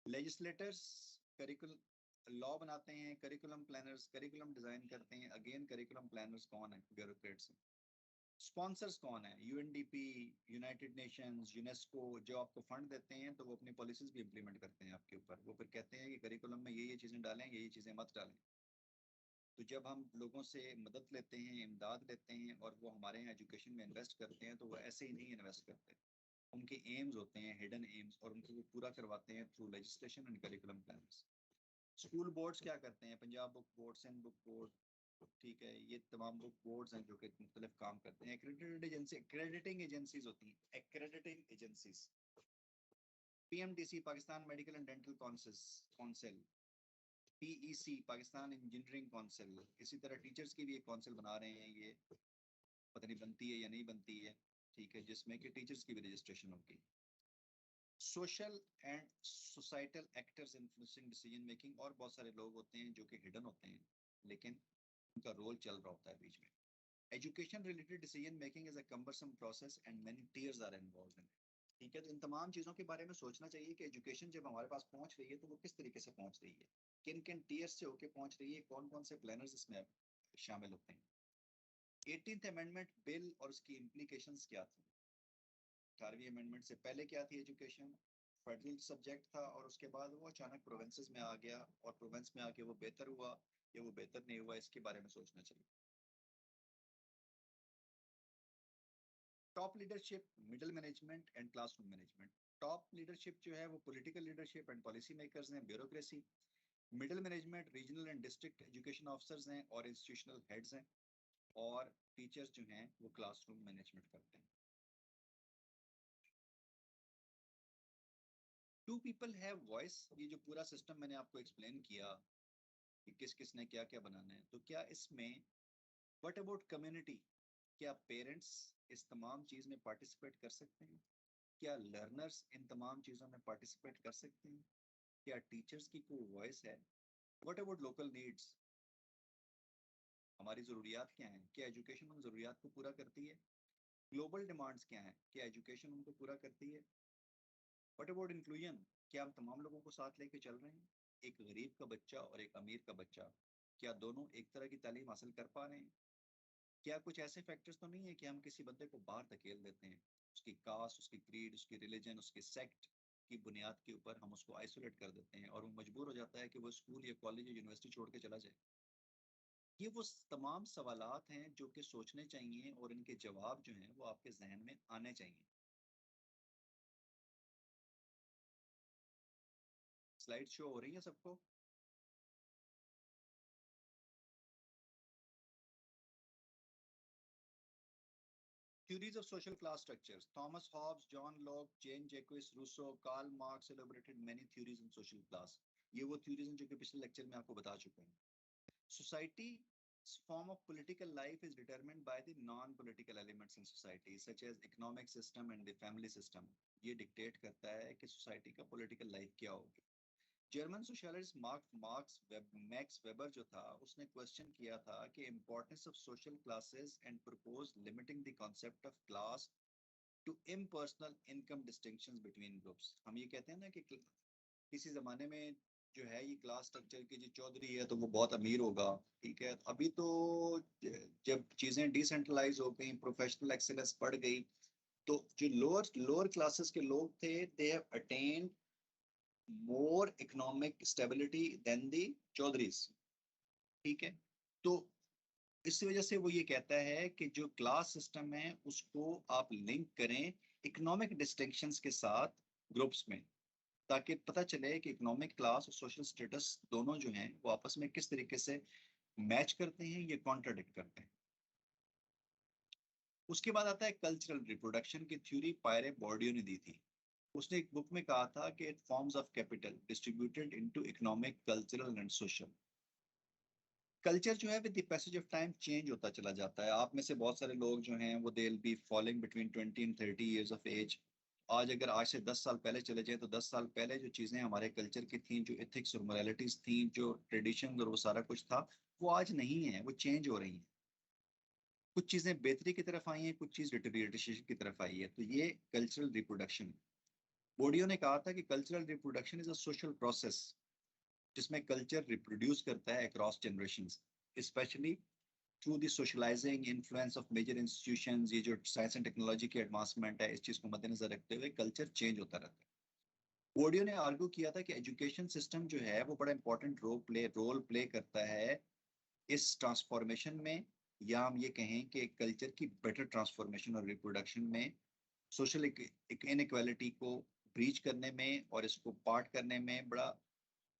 लेजिस्लेटर्स करिकुलम लॉ बनाते हैं, करिकुलम प्लानर्स करिकुलम डिजाइन करते हैं। अगेन करिकुलम प्लानर्स कौन है? ब्यूरोक्रेट्स हैं। स्पॉन्सर्स कौन है? UNDP, United Nations, UNESCO. जो आपको फंड देते हैं तो वो अपनी पॉलिसीज भी इंप्लीमेंट करते हैं आपके ऊपर। वो फिर कहते हैं कि करिकुलम में ये चीजें डालें, ये चीजें मत डालें। तो जब हम लोगों से मदद लेते हैं, इमदाद लेते हैं और वो हमारे यहाँ एजुकेशन में इन्वेस्ट करते हैं तो वो ऐसे ही नहीं इन्वेस्ट करते। उनके एम्स होते हैं, हिडन एम्स, और उनको वो पूरा करवाते हैं through legislation and curriculum plans. School boards क्या करते हैं? Punjab book board, Sindh book board, ठीक है, ये तमाम बुक बोर्ड्स हैं जो कि मुख्तलिफ काम करते हैं। एक्रेडिटेड एजेंसी, एक्रेडिटिंग एजेंसीज होती हैं, accrediting agencies. PMDC Pakistan medical and dental council, PEC Pakistan engineering council. इसी तरह टीचर्स की भी एक काउंसिल बना रहे हैं, ये पता नहीं बनती है या नहीं बनती है, ठीक है, जिसमें कि टीचर्स की भी रजिस्ट्रेशन होगी। Social and societal actors influencing decision making, और बहुत सारे लोग होते हैं जो कि हिडन होते हैं लेकिन उनका रोल चल रहा होता है बीच में। Education related decision making is a cumbersome process and many tiers are involved in it. ठीक है, तो इन तमाम चीज़ों के बारे में सोचना चाहिए कि एजुकेशन जब हमारे पास पहुंच रही है तो वो किस तरीके से पहुंच रही है, किन किन टीयर्स से होके पहुंच रही है, कौन कौन से प्लानर्स इसमें शामिल होते हैं। 18th अमेंडमेंट बिल और उसकी इम्प्लीकेशंस क्या थी? 18वीं अमेंडमेंट से पहले क्या थी? एजुकेशन फेडरल सब्जेक्ट था और उसके बाद वो अचानक प्रोविंसेस में आ गया, और प्रोविंस में आके वो बेहतर हुआ या वो बेहतर नहीं हुआ, इसके बारे में सोचना चाहिए। Top leadership, middle management and classroom management. Top leadership जो है वो political leadership and policy makers हैं, bureaucracy. Middle management regional and district education officers हैं और इंस्टीट्यूशनल हेड्स हैं। और टीचर्स जो हैं वो क्लासरूम मैनेजमेंट करते हैं। टू पीपल हैव वॉइस, ये जो पूरा सिस्टम मैंने आपको एक्सप्लेन किया कि किस किस ने क्या क्या बनाना है, तो क्या इसमें व्हाट अबाउट कम्युनिटी? क्या पेरेंट्स इस तमाम चीज़ में पार्टिसिपेट कर सकते हैं? क्या लर्नर्स इन तमाम चीज़ों में पार्टिसिपेट कर सकते हैं? क्या टीचर्स की कोई वॉइस है? What about local needs? हमारी ज़रूरियात क्या हैं? क्या एजुकेशन उन ज़रूरियात को पूरा करती है? ग्लोबल डिमांड्स क्या हैं? क्या एजुकेशन उनको पूरा करती है? What about inclusion? क्या हम तमाम लोगों को साथ लेके चल रहे हैं? एक गरीब का बच्चा और एक अमीर का बच्चा, क्या दोनों एक तरह की तालीम हासिल कर पा रहे हैं? क्या कुछ ऐसे फैक्टर्स तो नहीं है कि हम किसी बंदे को बाहर धकेल देते हैं, उसकी कास्ट, उसकी क्रीड, उसकी रिलीजन, उसकी सेक्ट की बुनियाद के ऊपर हम उसको आइसोलेट कर देते हैं और वो मजबूर हो जाता है कि वो स्कूल या कॉलेज या यूनिवर्सिटी छोड़ के चला जाए? ये वो तमाम सवालात हैं जो कि सोचने चाहिए और इनके जवाब जो हैं वो आपके जहन में आने चाहिए। स्लाइड शो हो रही है सबको? Theories of social class structures. Thomas Hobbes, John Locke, Jean Jacques Rousseau, Karl Marx elaborated many theories on social class. ये वो theories हैं जो कि पिछले लेक्चर में आपको बता चुके हैं। Society form of political life is determined by the non-political elements in society, such as economic system and the family system. ये dictate करता है कि society का political life क्या होगी। जर्मन सोशलिस्ट मैक्स वेबर जो था, उसने क्वेश्चन किया था कि importance of social classes and propose limiting the concept of class to impersonal income distinctions between groups. हम ये कहते हैं ना कि किसी जमाने में जो है ये क्लास स्ट्रक्चर की, जो चौधरी है तो वो बहुत अमीर होगा, ठीक है। अभी तो जब चीजें डिसेंट्रलाइज हो गई, प्रोफेशनल एक्सेलेंस बढ़ गई, तो जो लोअर लोअर क्लासेस के लोग थे, they have attend more economic stability than the Chaudharys, ठीक है। तो इस वजह से वो ये कहता है कि जो क्लास सिस्टम है उसको आप लिंक करें इकोनॉमिक डिस्टिंक्शंस के साथ ग्रुप्स में, ताकि पता चले कि इकोनॉमिक क्लास और सोशल स्टेटस दोनों जो हैं वो आपस में किस तरीके से मैच करते हैं या कॉन्ट्राडिक्ट करते हैं। उसके बाद आता है कल्चरल रिप्रोडक्शन की थ्योरी, पायरे बॉर्डियो ने दी थी। उसने एक बुक में कहा था कि forms of capital distributed into economic, cultural and social. Culture जो है with the passage of time change होता चला जाता है। आप में से बहुत सारे लोग जो हैं वो they will be following between 20 and 30 years of age. आज अगर आज से 10 साल पहले चले जाए तो 10 साल पहले जो चीज़ें हमारे कल्चर की थी, जो एथिक्स और मोरालिटीज थी, जो ट्रेडिशन और वो सारा कुछ था, वो आज नहीं है, वो चेंज हो रही हैं। कुछ चीज़ें बेहतरी की तरफ आई हैं, कुछ चीज़ डिटोरिएशन की तरफ आई है। तो ये कल्चरल रिप्रोडक्शन। बोडियो ने कहा था कि cultural reproduction is a social process जिसमें कल्चर रिप्रोड्यूस करता है across generations, specially through the socialising influence of major institutions. ये जो साइंस एंड टेक्नोलॉजी की एडवांसमेंट है, इस चीज को मद्देनजर रखते हुए कल्चर चेंज होता रहता है। बोर्डियो ने आर्ग्यू किया था कि एजुकेशन सिस्टम जो है वो बड़ा इंपॉर्टेंट रोल प्ले करता है इस ट्रांसफॉर्मेशन में, या हम ये कहें कि कल्चर की बेटर ट्रांसफॉर्मेशन और रिप्रोडक्शन में, सोशल इनइक्वालिटी को ब्रीच करने में और इसको पार्ट करने में बड़ा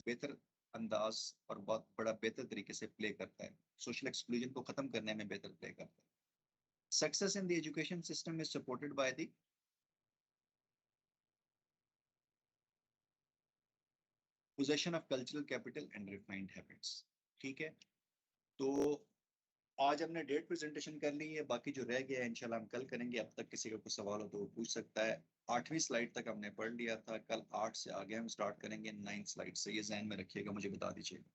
बेहतर अंदाज और बहुत बड़ा बेहतर तरीके से प्ले करता है। सोशल एक्सक्लूजन को खत्म करने में बेहतर प्ले करता है। Success in the education system is supported by the possession of cultural capital and refined habits, ठीक है। तो आज हमने डेट प्रेजेंटेशन कर ली है, बाकी जो रह गया है इंशाल्लाह हम कल करेंगे। अब तक किसी का कुछ सवाल हो तो वो पूछ सकता है। 8वीं स्लाइड तक हमने पढ़ लिया था, कल 8 से आगे हम स्टार्ट करेंगे 9 स्लाइड से। ये जहन में रखिएगा, मुझे बता दीजिएगा।